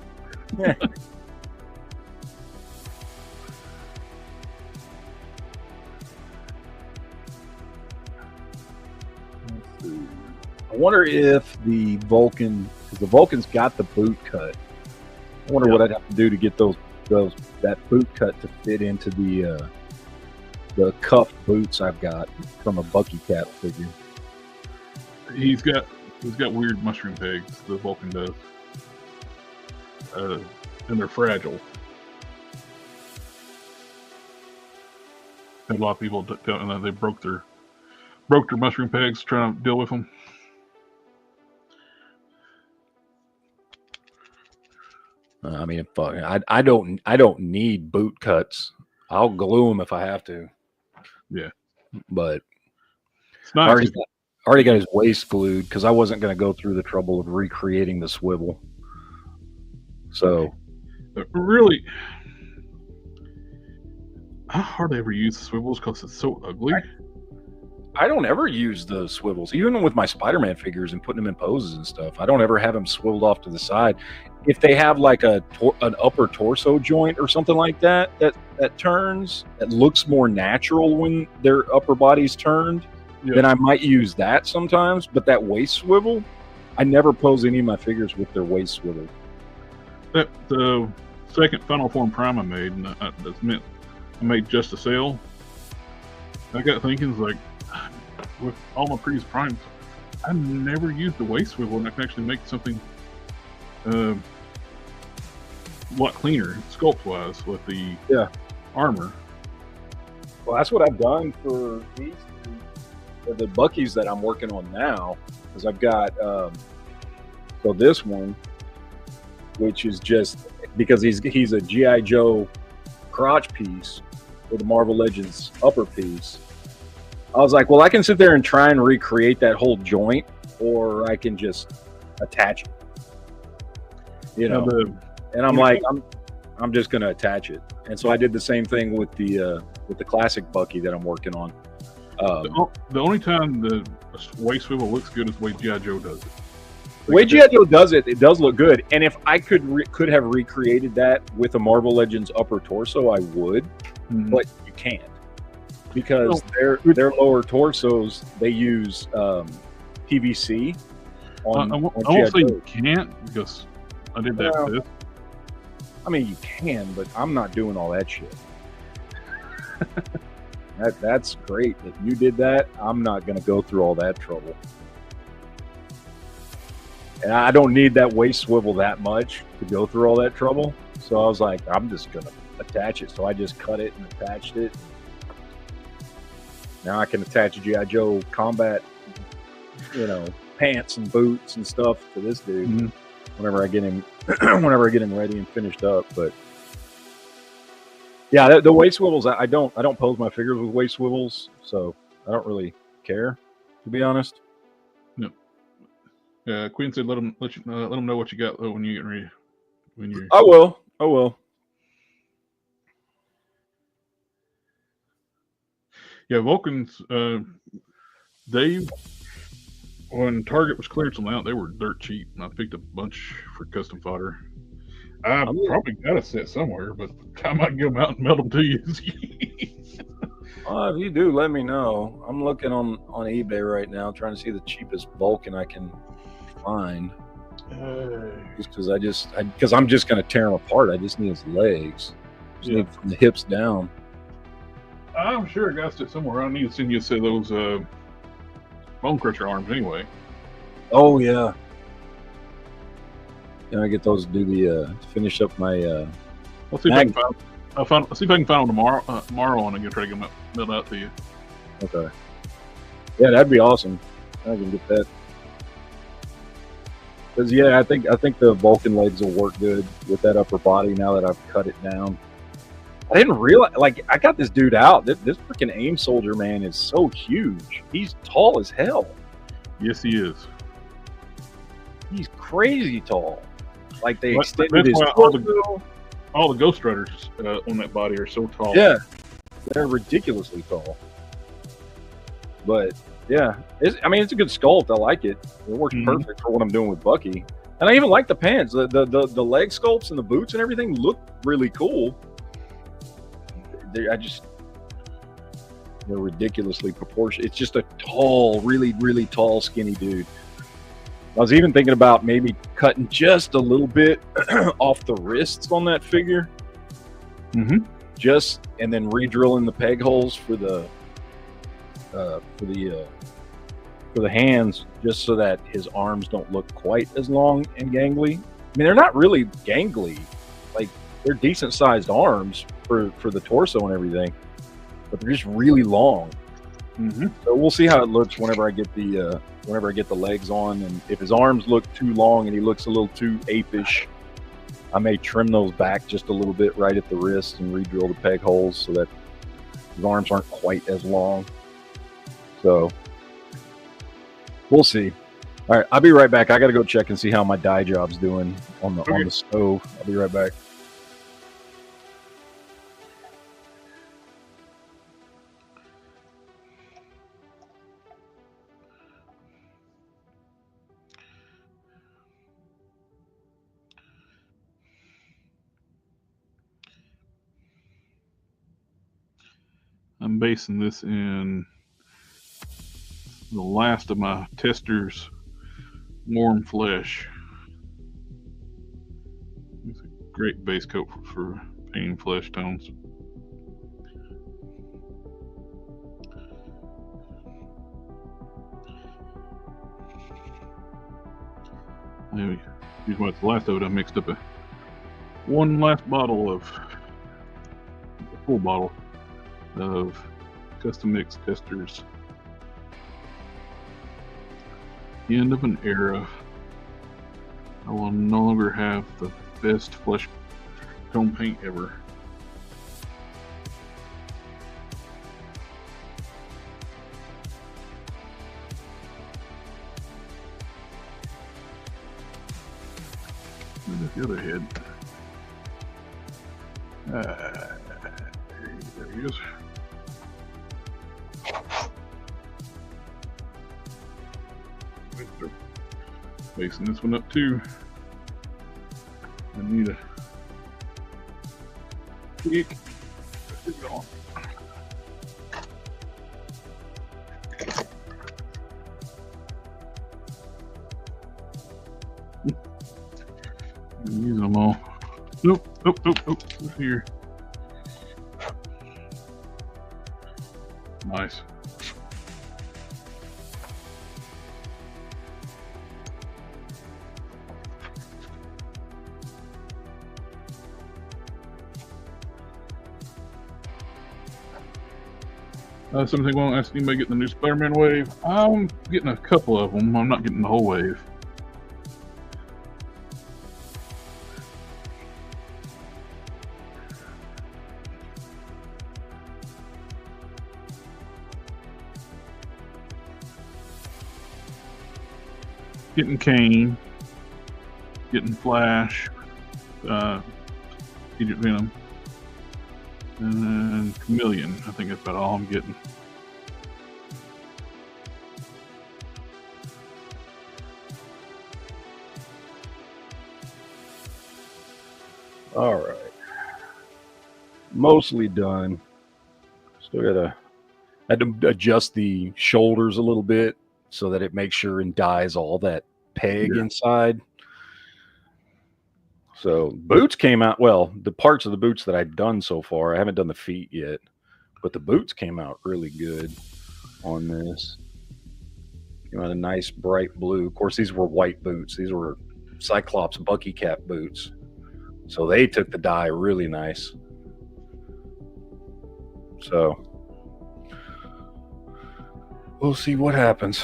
I wonder if the Vulcan, because the Vulcan's got the boot cut. I wonder what I'd have to do to get that boot cut to fit into the cuffed boots I've got from a Bucky Cat figure. He's got weird mushroom pegs. The Vulcan does, and they're fragile. Had a lot of people telling that they broke their mushroom pegs trying to deal with them. I mean, fuck, I don't need boot cuts. I'll glue them if I have to. Yeah, but it's nice. I already got his waist glued because I wasn't going to go through the trouble of recreating the swivel. So, really, I hardly ever use the swivels because it's so ugly. I don't ever use the swivels, even with my Spider-Man figures and putting them in poses and stuff. I don't ever have them swiveled off to the side. If they have like an upper torso joint or something like that turns, that looks more natural when their upper body's turned, then I might use that sometimes. But that waist swivel, I never pose any of my figures with their waist swivel. The second Final Form Prime I made, and that's meant I made just a sale. I got thinking, like, with all my previous primes, I never used the waist swivel, and I can actually make something a lot cleaner, sculpt-wise, with the armor. Well, that's what I've done for these two, the Buckies that I'm working on now, because I've got so this one, which is just because he's a G.I. Joe crotch piece with a Marvel Legends upper piece. I was like, well, I can sit there and try and recreate that whole joint, or I can just attach it. You know, and I'm like, I'm just going to attach it. And so I did the same thing with the with the classic Bucky that I'm working on. The only time the waist swivel looks good is the way G.I. Joe does it. The way G.I. Joe does it, it does look good. And if I could have recreated that with a Marvel Legends upper torso, I would. Mhm. But you can't, because their lower torsos, they use PVC. I won't say you can't, because I did that for this. I mean, you can, but I'm not doing all that shit. That's great that you did that. I'm not going to go through all that trouble. And I don't need that waist swivel that much to go through all that trouble. So I was like, I'm just going to attach it. So I just cut it and attached it. Now I can attach G.I. Joe combat, pants and boots and stuff to this dude whenever I get him ready and finished up. But yeah, the waist swivels, I don't pose my figures with waist swivels, so I don't really care, to be honest. No. Quinn said, let them know what you got when you get ready. I will. Yeah, Vulcans. When Target was clearing them out, they were dirt cheap, and I picked a bunch for custom fodder. I probably got a set somewhere, but I might get them out and melt them to you. If you do, let me know. I'm looking on eBay right now, trying to see the cheapest Vulcan I can find. Just because I'm just going to tear him apart. I just need his legs. Need from the hips down. I'm sure I got it somewhere. I need to send you a set of those bone crusher arms anyway. Oh yeah. Can I get those to do the finish up my I'll see if I can find. I'll see if I can find them tomorrow, and I'm gonna try to get them mailed out to you. Okay. Yeah, that'd be awesome. I can get that. Because I think the Vulcan legs will work good with that upper body now that I've cut it down. I didn't realize, I got this dude out. This freaking AIM soldier, man, is so huge. He's tall as hell. Yes, he is. He's crazy tall. Like, they extended his all the Ghost Riders on that body are so tall. Yeah, they're ridiculously tall. But yeah, it's a good sculpt. I like it. It works perfect for what I'm doing with Bucky. And I even like the pants. The leg sculpts and the boots and everything look really cool. They're ridiculously proportionate. It's just a tall, really, really tall, skinny dude. I was even thinking about maybe cutting just a little bit off the wrists on that figure. And then re-drilling the peg holes for the hands, just so that his arms don't look quite as long and gangly. I mean, they're not really gangly. Like, they're decent sized arms for the torso and everything, but they're just really long. So we'll see how it looks whenever I get the legs on, and if his arms look too long and he looks a little too apish, I may trim those back just a little bit right at the wrist and re-drill the peg holes so that his arms aren't quite as long. So we'll see. All right, I'll be right back. I got to go check and see how my dye job's doing on the stove. I'll be right back. I'm basing this in the last of my tester's warm flesh. It's a great base coat for painting flesh tones. Anyway, here's what's left of it. I mixed up one last bottle of a full bottle of custom mix testers. The end of an era. I will no longer have the best flesh tone paint ever. Where's the other head? There he is. Spacing this one up too. I need a kick. Let's get it on. I'm using them all. Nope. Here. Nice. Something won't ask anybody getting the new Spider-Man wave. I'm getting a couple of them. I'm not getting the whole wave. Getting Kane, getting Flash, Agent Venom, and then Chameleon. I think that's about all I'm getting. All right. Mostly done. Still had to adjust the shoulders a little bit so that it makes sure and dyes all that peg inside. So boots came out well. The parts of the boots that I've done so far, I haven't done the feet yet, but the boots came out really good on this. Came out a nice bright blue. Of course, these were white boots. These were Cyclops Bucky Cap boots. So they took the dye really nice. So we'll see what happens.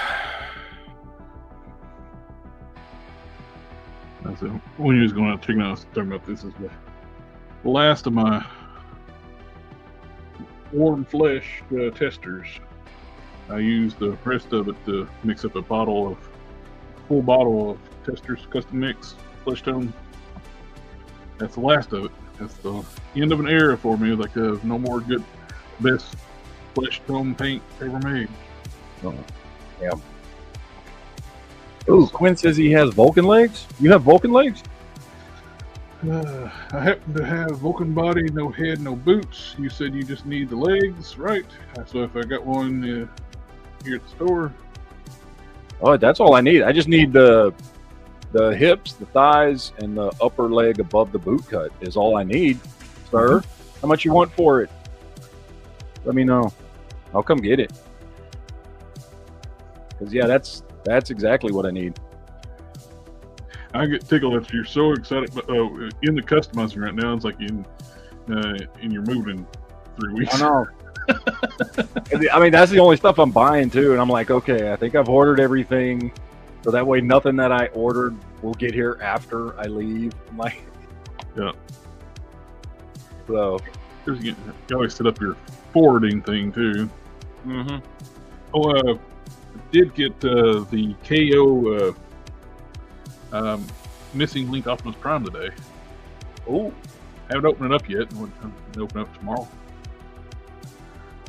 That's it. When you was going to check out, I was talking about this is the last of my warm flesh testers. I used the rest of it to mix up a full bottle of testers custom mix flesh tone. That's the last of it. That's the end of an era for me. Like no more good, best flesh tone paint ever made. Oh, yeah. Oh, Quinn says he has Vulcan legs. You have Vulcan legs? I happen to have Vulcan body, no head, no boots. You said you just need the legs, right? So if I got one here at the store. Oh, that's all I need. I just need the hips, the thighs, and the upper leg above the boot cut is all I need, sir. How much you want for it? Let me know. I'll come get it. Because, yeah, that's exactly what I need. I get tickled that you're so excited in the customizing right now. It's like in your mood in 3 weeks. I know. I mean, that's the only stuff I'm buying, too. And I'm like, okay, I think I've ordered everything. So that way, nothing that I ordered will get here after I leave. I'm like, yeah. So, you always set up your forwarding thing too. Mm-hmm. Oh, did get the KO missing Link Optimus Prime today. Oh, haven't opened it up yet. We'll open it up tomorrow.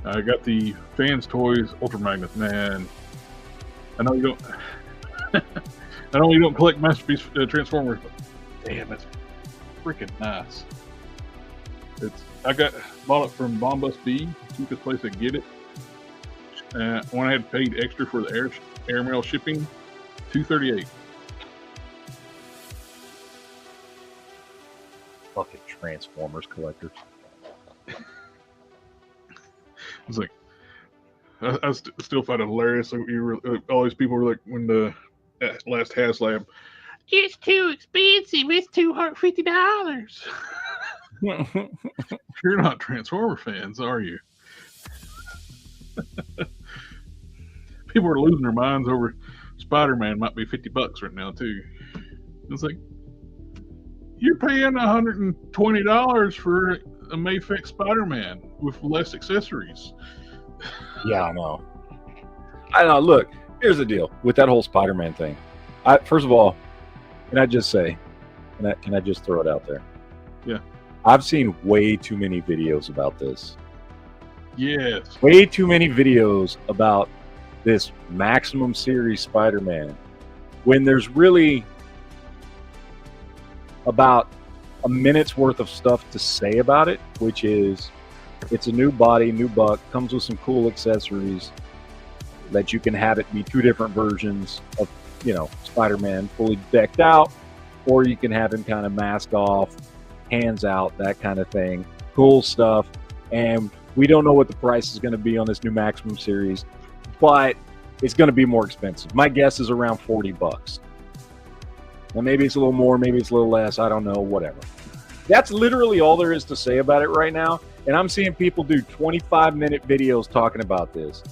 I got the Fans Toys Ultra Magnet. Man, I know you don't. I know you don't collect Masterpiece Transformers, but damn, it's freaking nice. I bought it from Bombus B, cheapest place I get it. When I had paid extra for the airmail shipping, $238. Fucking Transformers collector. It's like I still find it hilarious. Like all these people were like, when the last HasLab, it's too expensive. It's $250. You're not Transformer fans, are you? People are losing their minds over Spider-Man. Might be $50 right now too. It's like you're paying $120 for a Mayfix Spider-Man with less accessories. Yeah, I know. Look, here's the deal with that whole Spider-Man thing. First of all, can I just say, can I just throw it out there? Yeah. I've seen way too many videos about this. Yes. Way too many videos about this Maximum Series Spider-Man when there's really about a minute's worth of stuff to say about it, which is it's a new body, new buck, comes with some cool accessories that you can have it be two different versions of, you know, Spider-Man fully decked out, or you can have him kind of mask off, hands out, that kind of thing. Cool stuff. And we don't know what the price is going to be on this new Maximum series, but it's going to be more expensive. My guess is around $40. Now, maybe it's a little more, maybe it's a little less. I don't know, whatever. That's literally all there is to say about it right now. And I'm seeing people do 25-minute videos talking about this.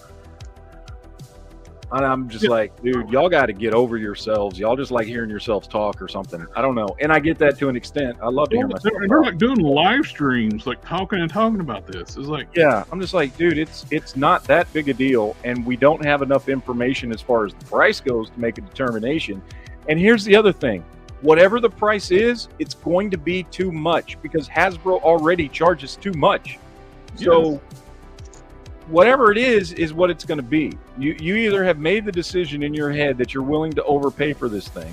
And I'm just like, dude, y'all got to get over yourselves. Y'all just like hearing yourselves talk or something. I don't know. And I get that to an extent. I love to hear myself talk. They're like doing live streams, like talking about this. It's like, yeah, I'm just like, dude, it's not that big a deal. And we don't have enough information as far as the price goes to make a determination. And here's the other thing. Whatever the price is, it's going to be too much because Hasbro already charges too much. So whatever it is what it's going to be. You either have made the decision in your head that you're willing to overpay for this thing,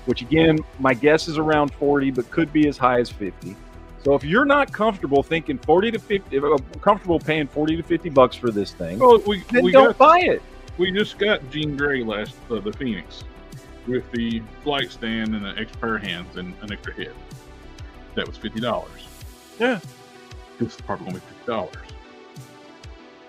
which again, my guess is around 40, but could be as high as 50. So if you're not comfortable thinking 40 to 50, comfortable paying 40 to 50 bucks for this thing, then don't buy it. We just got Jean Grey the Phoenix, with the flight stand and an extra pair of hands and an extra head. That was $50. Yeah. This is probably going to be $50.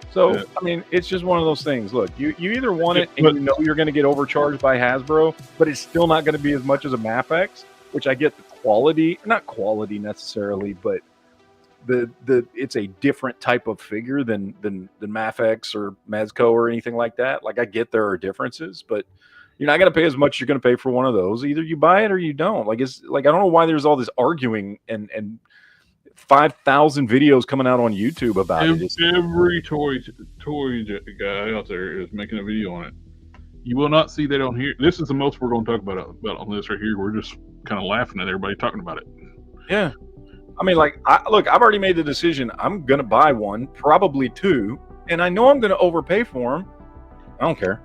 So, I mean, it's just one of those things. Look, you either want it and you know you're going to get overcharged by Hasbro, but it's still not going to be as much as a MAFX, which I get the quality, not quality necessarily, but it's a different type of figure than MAFX or Mezco or anything like that. Like, I get there are differences, but you're not going to pay as much as you're going to pay for one of those. Either you buy it or you don't. Like, it's like, I don't know why there's all this arguing and 5,000 videos coming out on YouTube about it. Every toy guy out there is making a video on it. You will not see that on here. This is the most we're going to talk about on this right here. We're just kind of laughing at everybody talking about it. Yeah. I mean, like, look, I've already made the decision. I'm going to buy one, probably two, and I know I'm going to overpay for them. I don't care.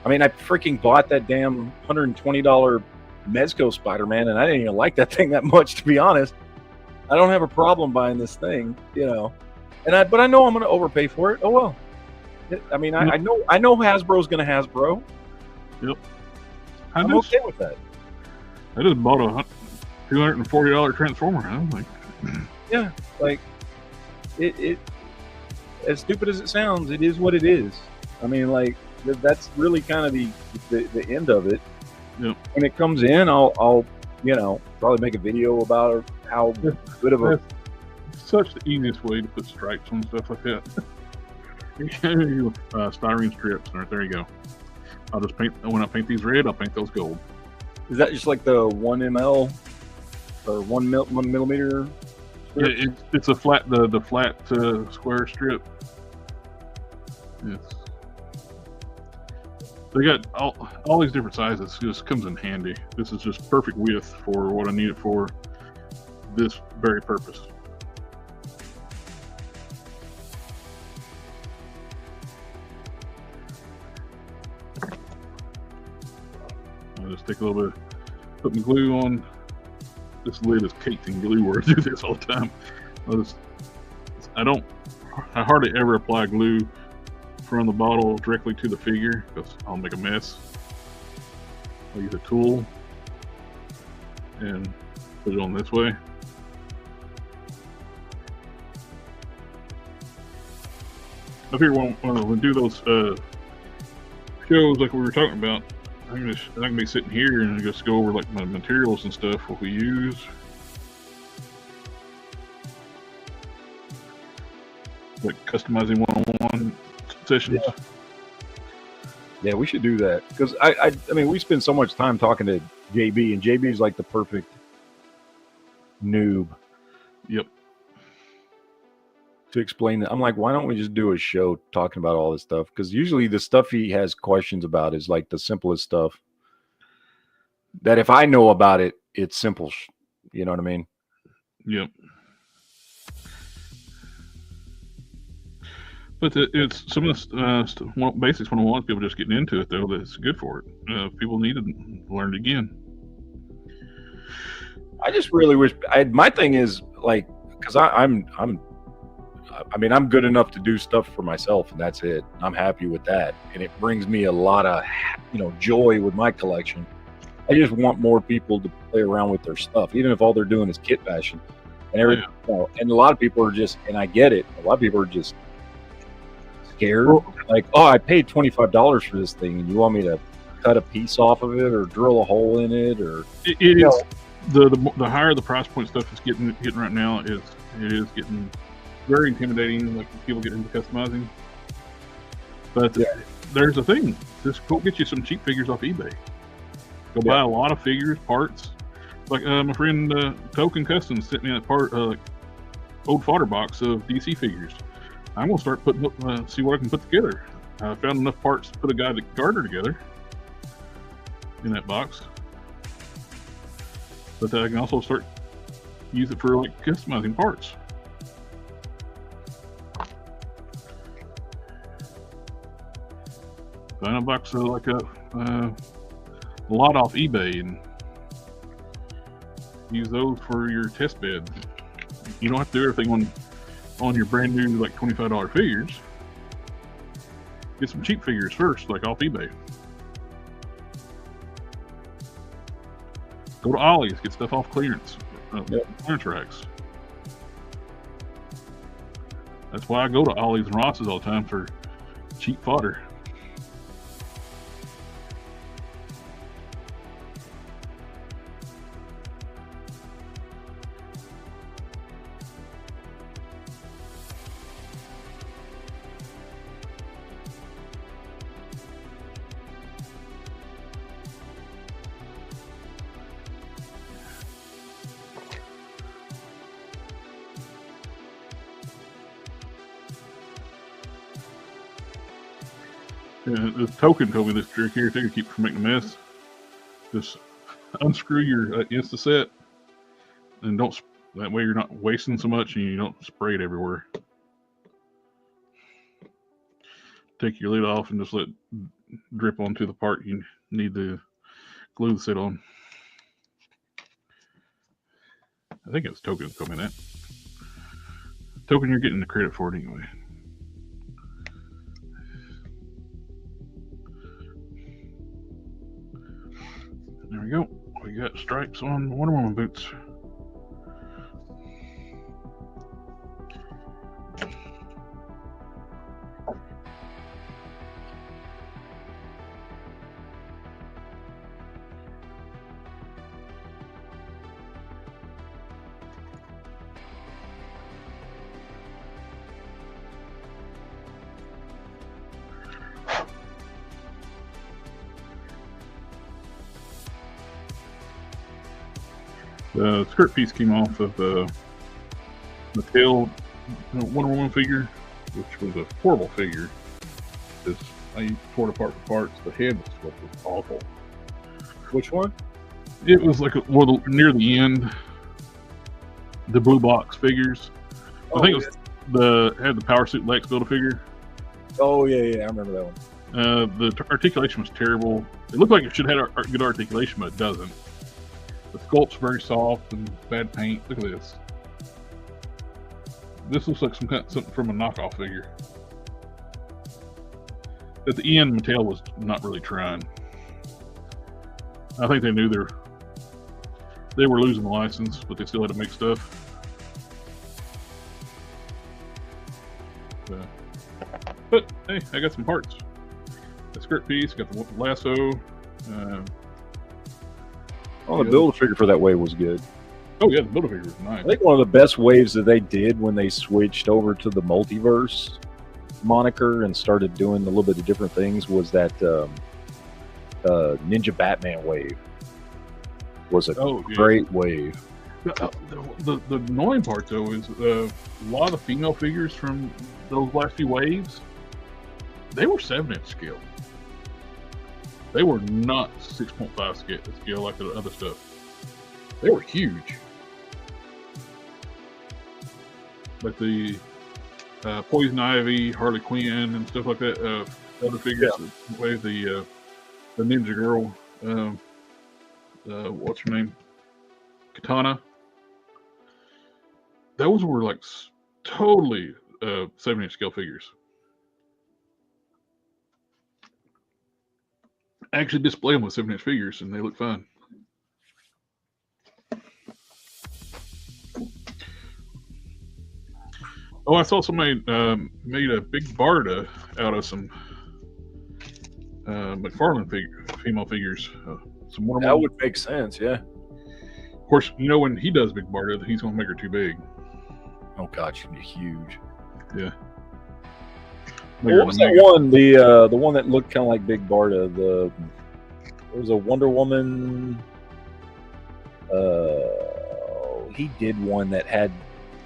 I mean, I freaking bought that damn $120 Mezco Spider-Man, and I didn't even like that thing that much, to be honest. I don't have a problem buying this thing, you know, but I know I'm going to overpay for it. Oh well. I mean, I know Hasbro's going to Hasbro. Yep. I'm okay with that. I just bought a $240 Transformer. I'm like, yeah, like it. As stupid as it sounds, it is what it is. I mean, like that's really kind of the end of it. Yep. When it comes in, I'll probably make a video about how good of a. It's such the easiest way to put stripes on stuff like that. Styrene strips. All right, there you go. I'll just paint. When I paint these red, I'll paint those gold. Is that just like the 1 ml or 1 millimeter? Yeah, it's a flat the flat square strip. Yes. They got all these different sizes. It just comes in handy. This is just perfect width for what I need it for. This very purpose. I'll just take a little bit, put my glue on. This lid is caked in glue where I do this all the time. I hardly ever apply glue from the bottle directly to the figure because I'll make a mess. I'll use a tool and put it on this way. I figure when we do those shows like we were talking about, I can be sitting here and just go over like my materials and stuff, what we use. Like customizing one-on-one sessions. Yeah, we should do that because I mean we spend so much time talking to JB, and JB is like the perfect noob. Yep. To explain that, I'm like, why don't we just do a show talking about all this stuff? Because usually the stuff he has questions about is like the simplest stuff. That if I know about it, it's simple. You know what I mean? Yep. But it's some of the basics when I want people just getting into it though. That's good for it. People need to learn it again. I just really wish. My thing is like, because I'm good enough to do stuff for myself, and that's it. I'm happy with that, and it brings me a lot of joy with my collection. I just want more people to play around with their stuff, even if all they're doing is kit bashing and everything. And a lot of people are just, and I get it. A lot of people are just scared, like, oh, I paid $25 for this thing, and you want me to cut a piece off of it or drill a hole in it, or it is the higher the price point stuff is getting right now it is getting very intimidating. Like people get into customizing, but there's a thing. Just go get you some cheap figures off eBay. Go buy a lot of figures, parts. Like my friend Token Customs sent me that old fodder box of DC figures. I'm gonna start putting see what I can put together. I found enough parts to put a guy that garter together in that box, but I can also start use it for like customizing parts. Find a box of like a lot off eBay and use those for your test bed. You don't have to do everything on your brand new like $25 figures. Get some cheap figures first, like off eBay. Go to Ollie's, get stuff off clearance racks. That's why I go to Ollie's and Ross's all the time for cheap fodder. The Token told me this trick here too to keep from making a mess. Just unscrew your Instaset, and that way you're not wasting so much and you don't spray it everywhere. Take your lid off and just let it drip onto the part you need to glue the set on. I think it's Token that told me that. Token, you're getting the credit for it anyway. There we go. We got stripes on Wonder Woman boots. The skirt piece came off of the tail Wonder Woman figure, which was a horrible figure. I tore it apart for parts. The head was awful. Which one? It was like near the end. The blue box figures. I think it was had the Power Suit Lex Build-A-Figure. Oh yeah, I remember that one. The articulation was terrible. It looked like it should have had good articulation, but it doesn't. The sculpt's very soft and bad paint. Look at this. This looks like something from a knockoff figure. At the end, Mattel was not really trying. I think they knew they were losing the license, but they still had to make stuff. But hey, I got some parts. The skirt piece, got the lasso. The Build-A-Figure for that wave was good. Oh yeah, the Build-A-Figure was nice. I think one of the best waves that they did when they switched over to the multiverse moniker and started doing a little bit of different things was that Ninja Batman wave. Was a great wave. The annoying part though is a lot of the female figures from those last few waves, they were 7-inch scale. They were not 6.5 scale like the other stuff. They were huge. Like the Poison Ivy, Harley Quinn, and stuff like that. Other figures, the Ninja Girl, what's her name? Katana. Those were like totally 7-inch scale figures. I actually display them with 7-inch figures, and they look fine. Oh, I saw somebody made a big Barda out of some McFarlane female figures. Some Wonder That Woman. would make sense, yeah. Of course, you know when he does big Barda, he's going to make her too big. Oh God, she'd be huge. Yeah. What was that one? The one that looked kind of like Big Barda. There was a Wonder Woman. He did one that had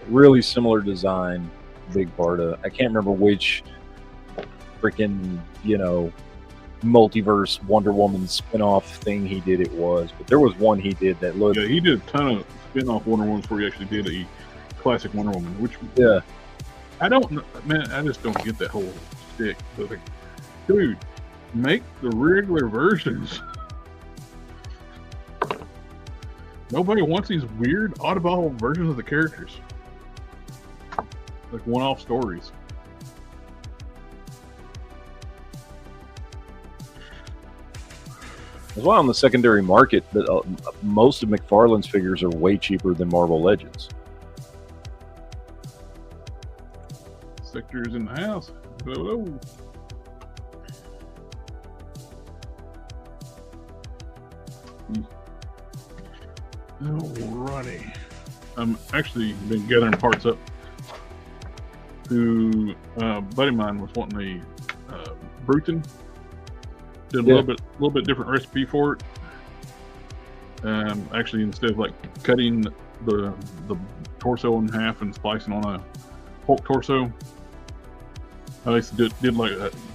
really similar design, Big Barda. I can't remember which freaking multiverse Wonder Woman spin-off thing he did it was, but there was one he did that looked. Yeah, he did a ton of spin-off Wonder Womans before he actually did a classic Wonder Woman, which I don't know, man. I just don't get that whole stick. Like, dude, make the regular versions. Nobody wants these weird, oddball versions of the characters, like one-off stories. That's why on the secondary market, most of McFarlane's figures are way cheaper than Marvel Legends. Sectors in the house. Hello. Alrighty. I'm actually been gathering parts up. Who buddy of mine was wanting a Bruton. Did a little bit different recipe for it. Actually, instead of like cutting the torso in half and splicing on a Hulk torso, I basically did like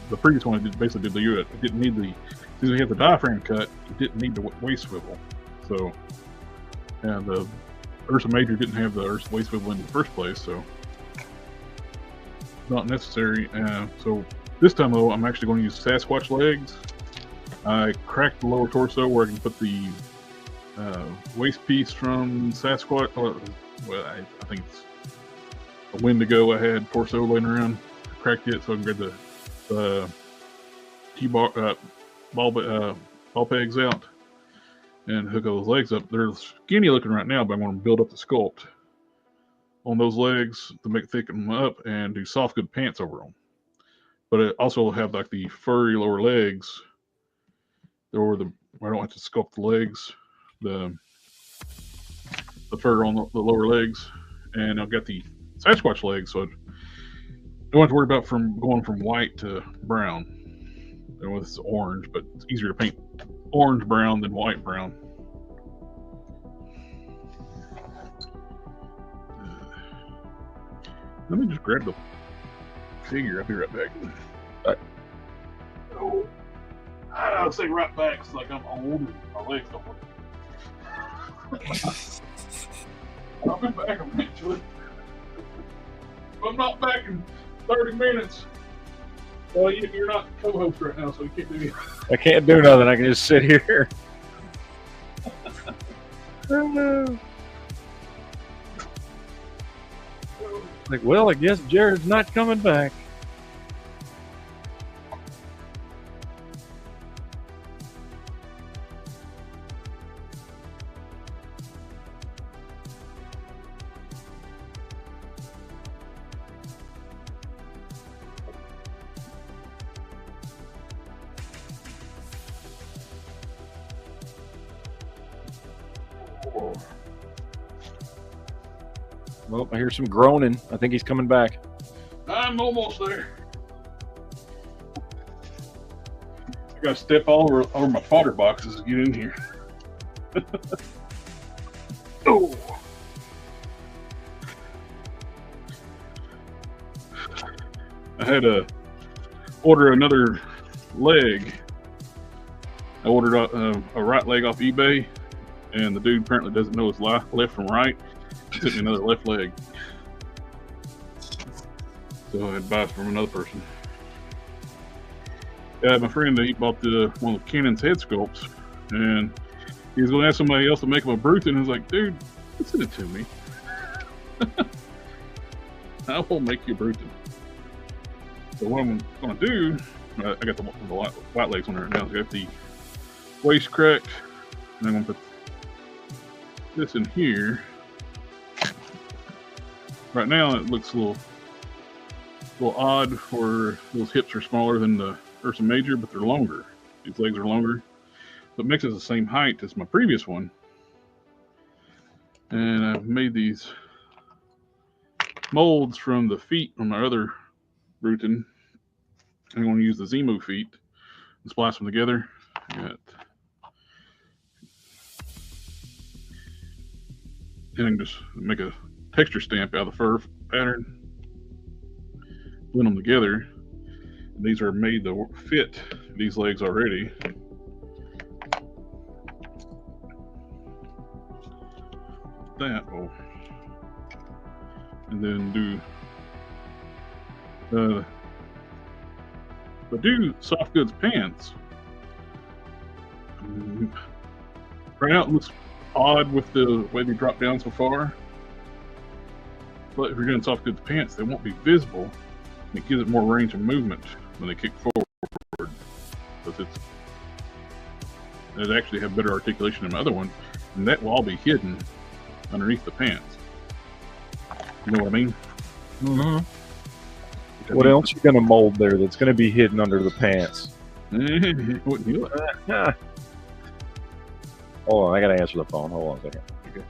the previous one. Basically did the it didn't need the since we had the diaphragm cut, it didn't need the waist swivel. So, and the Ursa Major didn't have the waist swivel in the first place, so not necessary. So this time though, I'm actually going to use Sasquatch legs. I cracked the lower torso where I can put the waist piece from Sasquatch. Well, I think it's a Wendigo I had torso laying around. I cracked it so I can get the T-bar ball pegs out and hook those legs up. They're skinny looking right now, but I'm going to build up the sculpt on those legs to thicken them up and do soft good pants over them. But it also will have like the furry lower legs. Or I don't have to sculpt the legs, the fur on the lower legs, and I've got the Sasquatch legs, so I don't have to worry about going from white to brown. And it's orange, but it's easier to paint orange brown than white brown. Let me just grab the figure. I'll be right back. Oh. I'll say right back. It's like I'm old and my legs don't work. I'll be back eventually. If I'm not back in 30 minutes, well, you're not co-host right now, so you can't do anything. I can't do nothing. I can just sit here. Like, well, I guess Jared's not coming back. Well, I hear some groaning. I think he's coming back. I'm almost there. I gotta step all over my fodder boxes to get in here. Oh. I had to order another leg. I ordered a right leg off eBay, and the dude apparently doesn't know his left from right. He took me another left leg. So I had to buy it from another person. My friend, he bought one of Canon's head sculpts, and he was going to ask somebody else to make him a Brute, and I was like, dude, send it to me. I will make you a Brute. So what I'm going to do, I got the white legs on there now. I got the waist cracked, and I'm going to put this in here. Right now, it looks a little odd where those hips are smaller than the Ursa Major, but they're longer. These legs are longer. So it makes it the same height as my previous one. And I've made these molds from the feet on my other Bruton. I'm going to use the Zemu feet and splice them together. And I can just make a texture stamp out of the fur pattern. Blend them together. And these are made to fit these legs already. That and then do soft goods pants. Right now it looks odd with the way they drop down so far, but if you're doing soft goods pants, they won't be visible. It gives it more range of movement when they kick forward, because it actually have better articulation than my other one, and that will all be hidden underneath the pants. You know what I mean? Mm-hmm. What else you gonna mold there that's gonna be hidden under the pants? Wouldn't you like? Hold on, I gotta answer the phone. Hold on a second. Okay.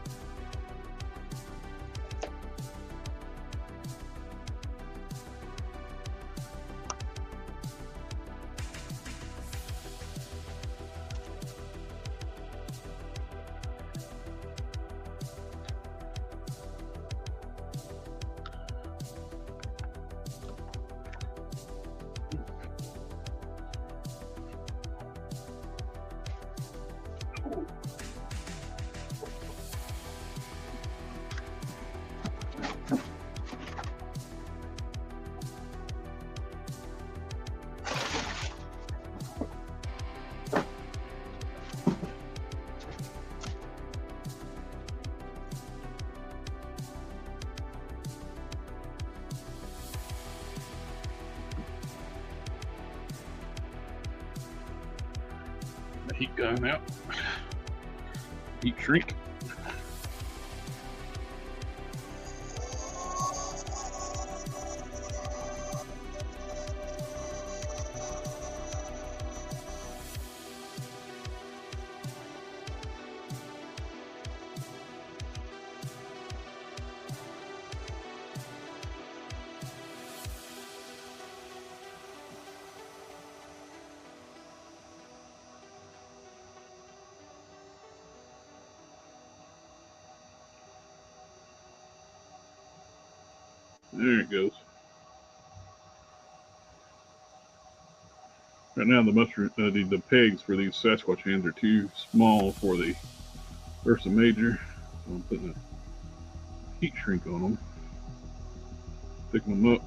Heat gun out. Heat shrink. There it goes. Right now, the pegs for these Sasquatch hands are too small for the Ursa Major, so I'm putting a heat shrink on them, picking them up.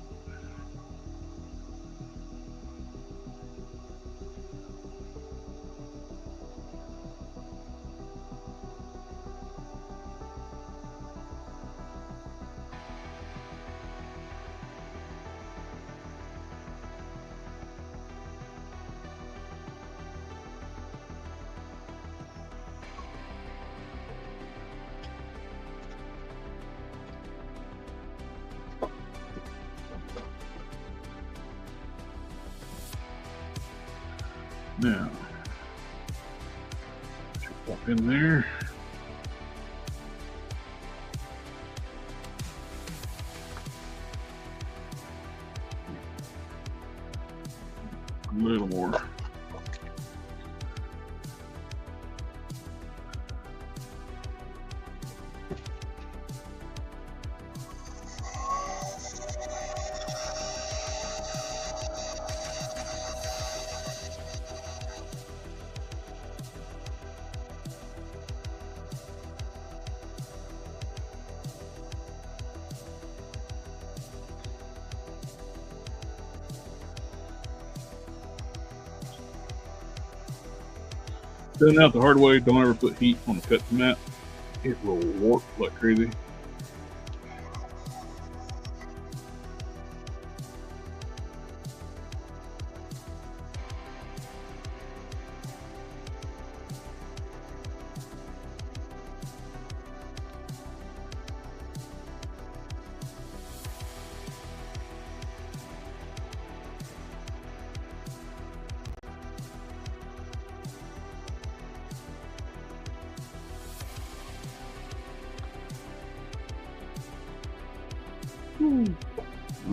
Now, pop in there. A little more. Done out the hard way. Don't ever put heat on the cut mat. It will warp like crazy.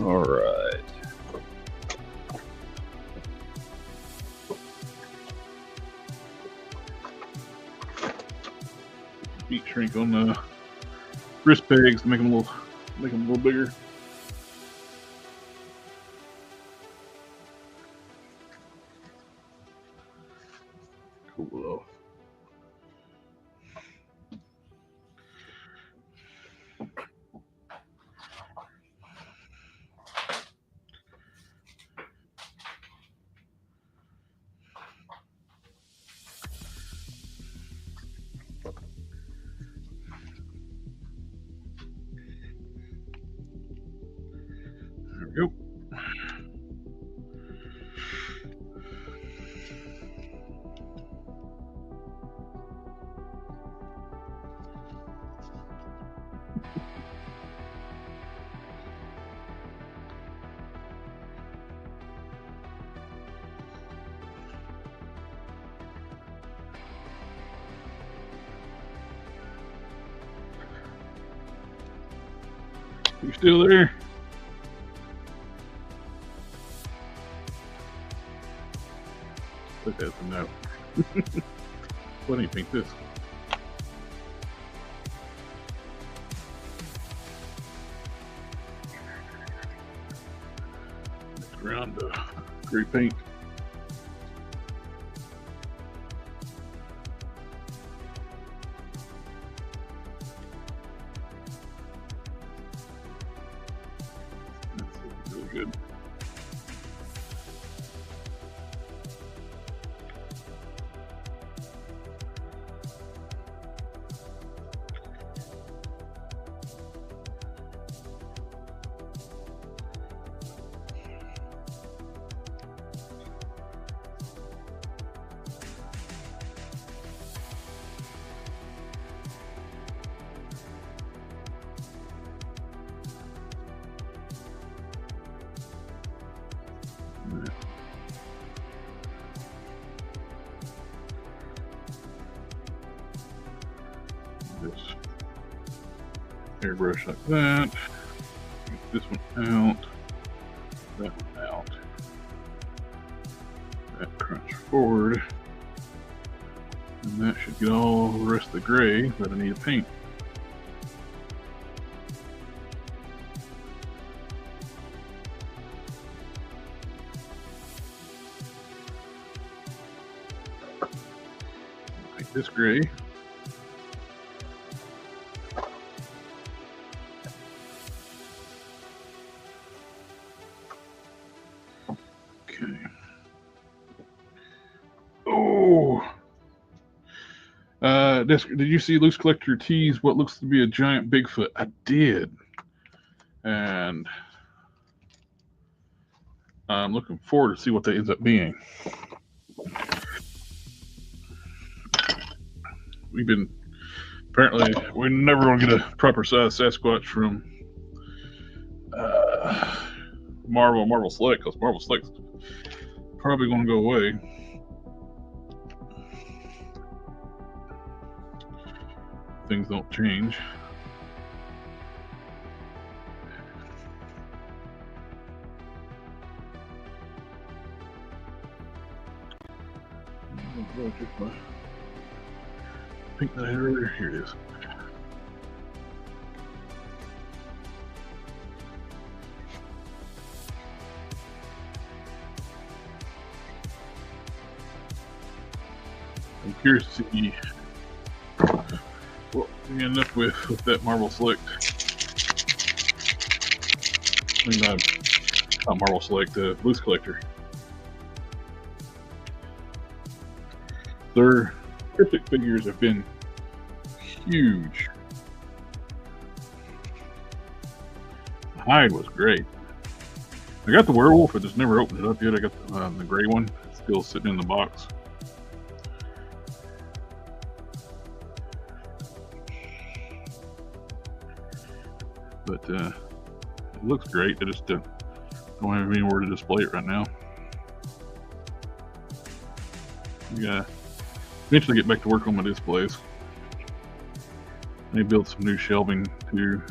All right. Heat shrink on the wrist pegs to make them a little bigger. Cool off. There we go. You still there? Look at them now. What do you think this? Around gray paint. That's really good. Just airbrush like that. Get this one out. That one out. That crunch forward. And that should get all the rest of the gray that I need to paint. Paint this gray. Did you see Loose Collector tease what looks to be a giant Bigfoot? I did. And I'm looking forward to see what that ends up being. We're never going to get a proper size Sasquatch from Marvel Select, because Marvel Select's probably going to go away. Things don't change. Pink that I had earlier. Here it is. I'm curious to see what we end up with that Marvel Select. I mean, not Marvel Select, Loose Collector. They're cryptic figures have been huge. The hide was great. I got the werewolf, I just never opened it up yet. I got the gray one, still sitting in the box. But it looks great. I just don't have anywhere to display it right now. Yeah, eventually get back to work on my displays. Maybe build some new shelving too.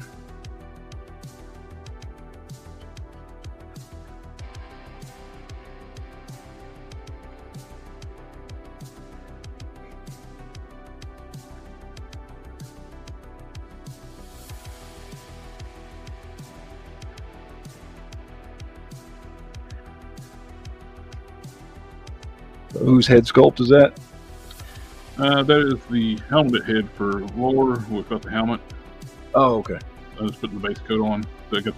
Whose head sculpt is that? That is the helmet head for Lore without the helmet. Oh, okay. I just put the base coat on. So I got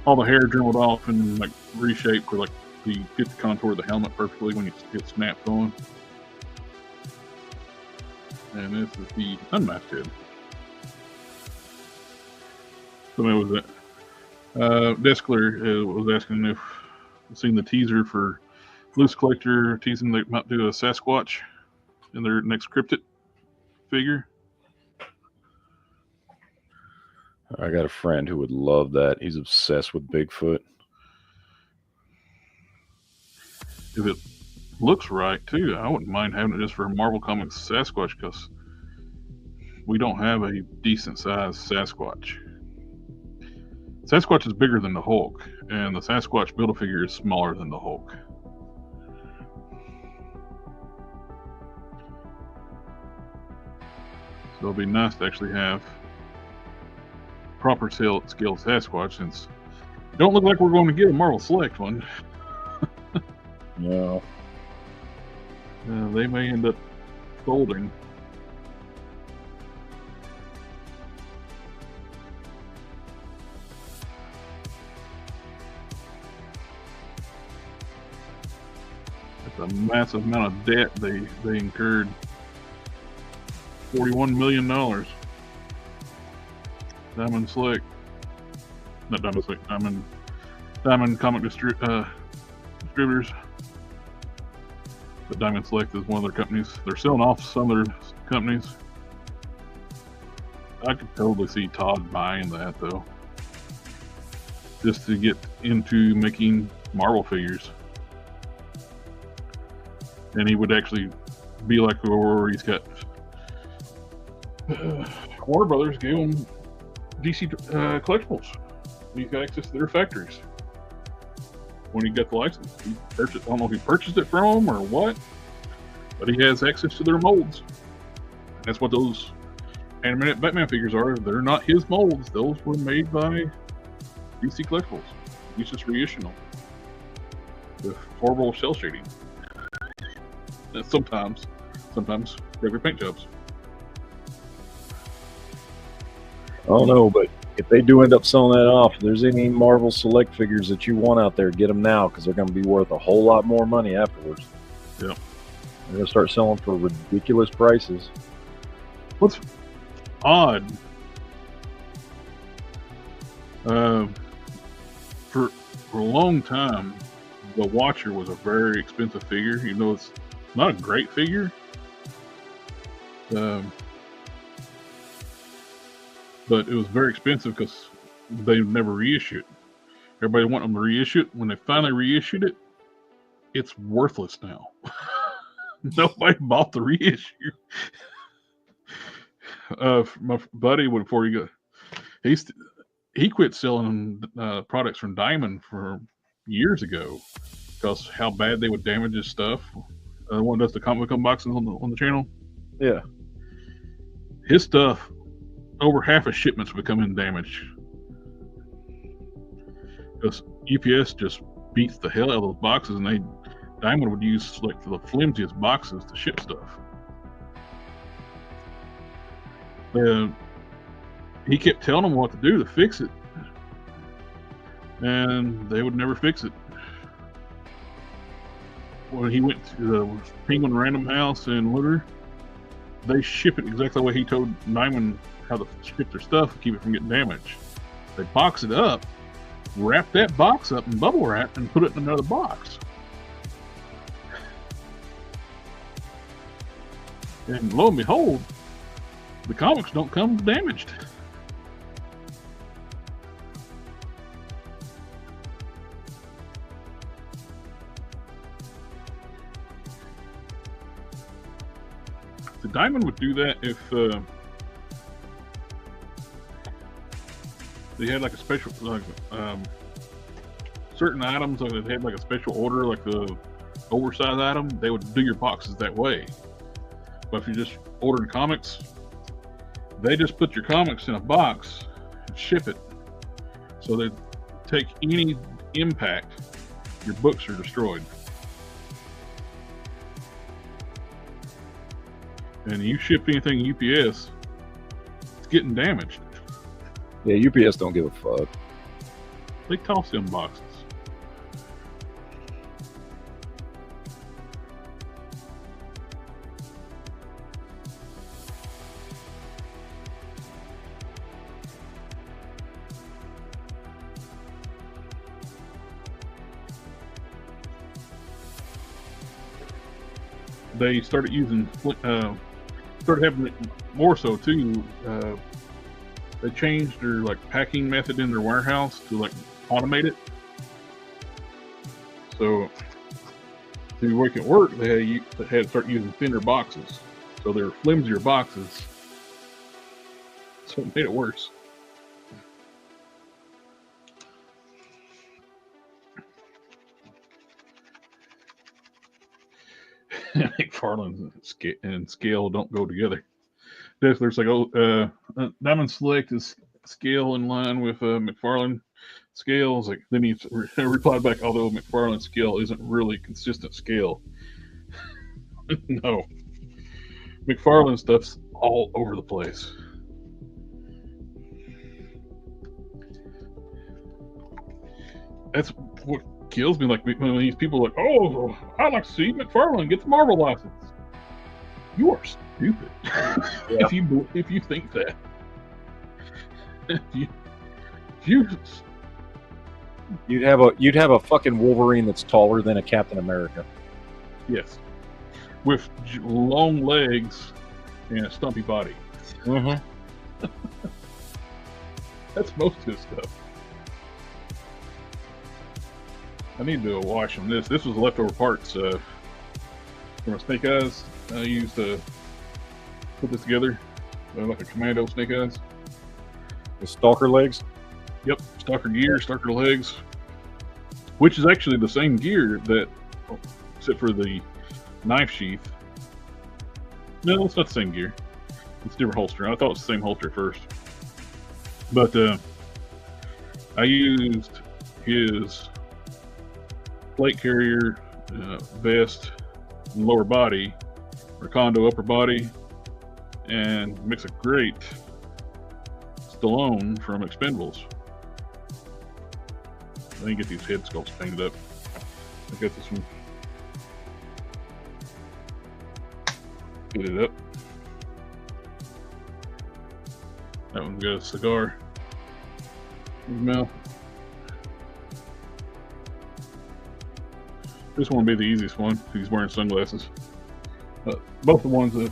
all the hair drilled off and like reshaped for like the fit the contour of the helmet perfectly when it snapped on. And this is the unmasked head. Somebody was Deskler was asking if you've seen the teaser for Loose Collector teasing they might do a Sasquatch in their next cryptid figure. I got a friend who would love that. He's obsessed with Bigfoot. If it looks right, too, I wouldn't mind having it just for Marvel Comics Sasquatch because we don't have a decent sized Sasquatch. Sasquatch is bigger than the Hulk, and the Sasquatch Build-A-Figure is smaller than the Hulk. So it'll be nice to actually have proper scale Sasquatch, since it don't look like we're going to get a Marvel Select one. No. They may end up folding. That's a massive amount of debt they incurred. $41 million. Diamond Select. Not Diamond Select, Diamond Comic Distributors. But Diamond Select is one of their companies. They're selling off some of their companies. I could totally see Todd buying that though. Just to get into making Marvel figures. And he would actually be like where he's got Warner Brothers gave him DC collectibles. He's got access to their factories. When he got the license, he purchased. I don't know if he purchased it from them or what, but he has access to their molds. And that's what those animated Batman figures are. They're not his molds. Those were made by DC Collectibles. He's just reissuing them with horrible shell shading. And sometimes regular paint jobs. I don't know, but if they do end up selling that off, if there's any Marvel Select figures that you want out there, get them now because they're going to be worth a whole lot more money afterwards. Yeah. They're going to start selling for ridiculous prices. What's odd, for a long time, the Watcher was a very expensive figure. You know, it's not a great figure. But it was very expensive because they never reissued it. Everybody wanted them to reissue it. When they finally reissued it, it's worthless now. Nobody bought the reissue. My buddy, before he got, he quit selling products from Diamond for years ago because how bad they would damage his stuff. One does the comic book unboxings on the channel. Yeah, his stuff. Over half of shipments becoming damaged because UPS just beats the hell out of those boxes, and Diamond would use like the flimsiest boxes to ship stuff. He kept telling them what to do to fix it, and they would never fix it. when he went to the Penguin Random House in Looter, they ship it exactly the way he told Nyman how to ship their stuff to keep it from getting damaged. They box it up, wrap that box up in bubble wrap, and put it in another box. And lo and behold, the comics don't come damaged. The Diamond would do that if they had like a special, like certain items, like they had like a special order, like the oversized item, they would do your boxes that way. But if you just ordered comics, they just put your comics in a box and ship it. So they take any impact, your books are destroyed. And you ship anything UPS, it's getting damaged. Yeah, UPS don't give a fuck. They toss them boxes. They started using, started having it more so too. They changed their like packing method in their warehouse to like automate it. So to make it work, they had to start using thinner boxes. So they were flimsier boxes. So it made it worse. McFarlane and scale don't go together. There's like Diamond Select is scale in line with McFarlane scales. Like then he replied back, although McFarlane scale isn't really consistent scale. No, McFarlane stuff's all over the place. That's what kills me. Like when these people are like, oh, I'd like to see McFarlane get the Marvel license. You are stupid. Yeah. if you think that. You'd have a fucking Wolverine that's taller than a Captain America. Yes, with long legs and a stumpy body. Mm-hmm. That's most of his stuff. I need to wash on this. This was leftover parts from a Snake Eyes. I used to put this together, like a Commando Snake Eyes. The Stalker legs? Yep, Stalker gear, Stalker legs, which is actually the same gear that, except for the knife sheath. No, it's not the same gear. It's a different holster. I thought it was the same holster first. But I used his plate carrier, vest, and lower body, Recondo upper body, and mix a great Stallone from Expendables. I didn't get these head sculpts painted up. I got this one. Get it up. That one's got a cigar in his mouth. This one will be the easiest one. He's wearing sunglasses. Both the ones that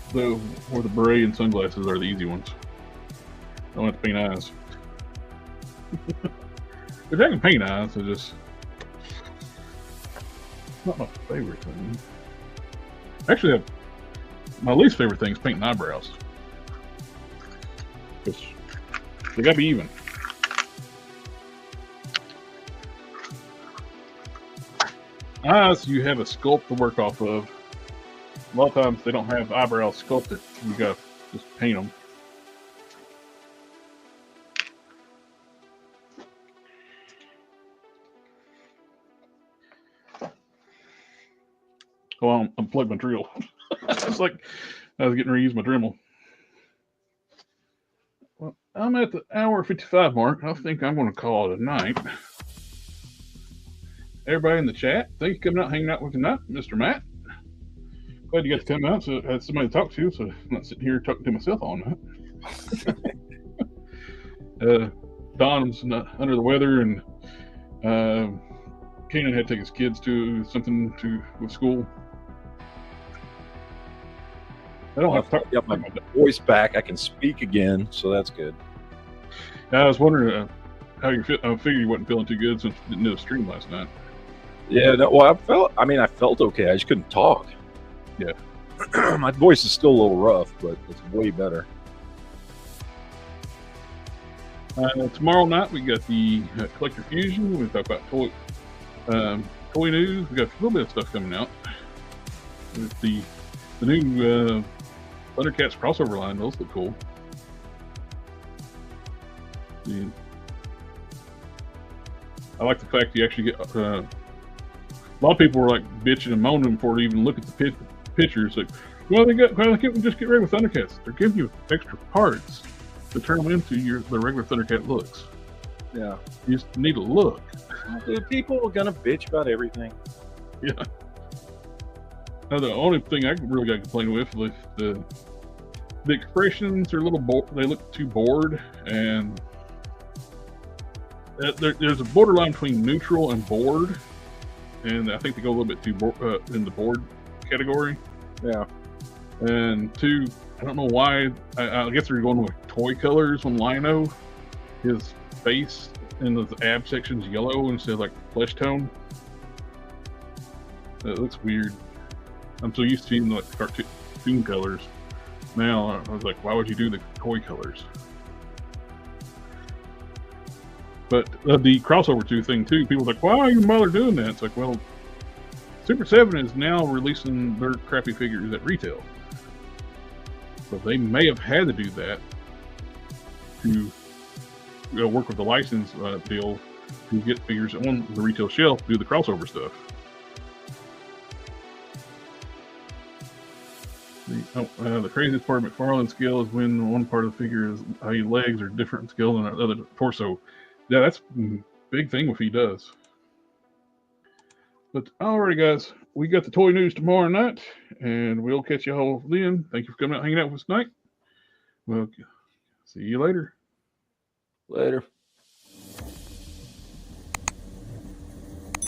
wore the beret and sunglasses are the easy ones. Don't have to paint eyes. If I can paint eyes, it's just not my favorite thing. Actually, my least favorite thing is painting eyebrows. Because they gotta be even. Eyes, you have a sculpt to work off of. A lot of times they don't have eyebrows sculpted. You gotta just paint them. Oh, I unplugged my drill. It's like I was getting ready to use my Dremel. Well, I'm at the hour 55 mark. I think I'm going to call it a night. everybody in the chat. Thank you for coming out, hanging out with tonight, Mr. Matt. Glad you got to come out, so I had somebody to talk to, so I'm not sitting here talking to myself all night. Don's under the weather, and Kenan had to take his kids to something with school. I don't have to talk. Got my voice back. I can speak again, so that's good. I was wondering how you feel. I figured you wasn't feeling too good since you didn't do a stream last night. Yeah, no, well, I felt okay. I just couldn't talk. Yeah. My voice is still a little rough, but it's way better. Tomorrow night we got the Collector Fusion. We talk about toy news. We got a little bit of stuff coming out. With the new Thundercats crossover line. Those look cool. Yeah. I like the fact you actually get. A lot of people were like bitching and moaning before they even look at the pictures. Like, well, why can't we just get rid of Thundercats? They're giving you extra parts to turn them into the regular Thundercat looks. Yeah, you just need a look. Dude, people are gonna bitch about everything. Yeah. Now the only thing I really got to complain with the expressions are a little they look too bored, and there's a borderline between neutral and bored, and I think they go a little bit too in the bored category. Yeah. And two, I don't know why. I guess they're going with toy colors on Lino. His face in the ab section's yellow instead of like flesh tone. It looks weird. I'm so used to seeing like cartoon colors. Now I was like, why would you do the toy colors? But the crossover 2 thing too, people are like, why are you bother doing that? It's like, well, Super 7 is now releasing their crappy figures at retail. So they may have had to do that to work with the license deal to get figures on the retail shelf to do the crossover stuff. The craziest part of McFarlane's skill is when one part of the figure is legs are different skill than the other torso. Yeah, that's a big thing if he does. But alrighty, guys, we got the toy news tomorrow night, and we'll catch you all then. Thank you for coming out, hanging out with us tonight. Well, see you later. Later.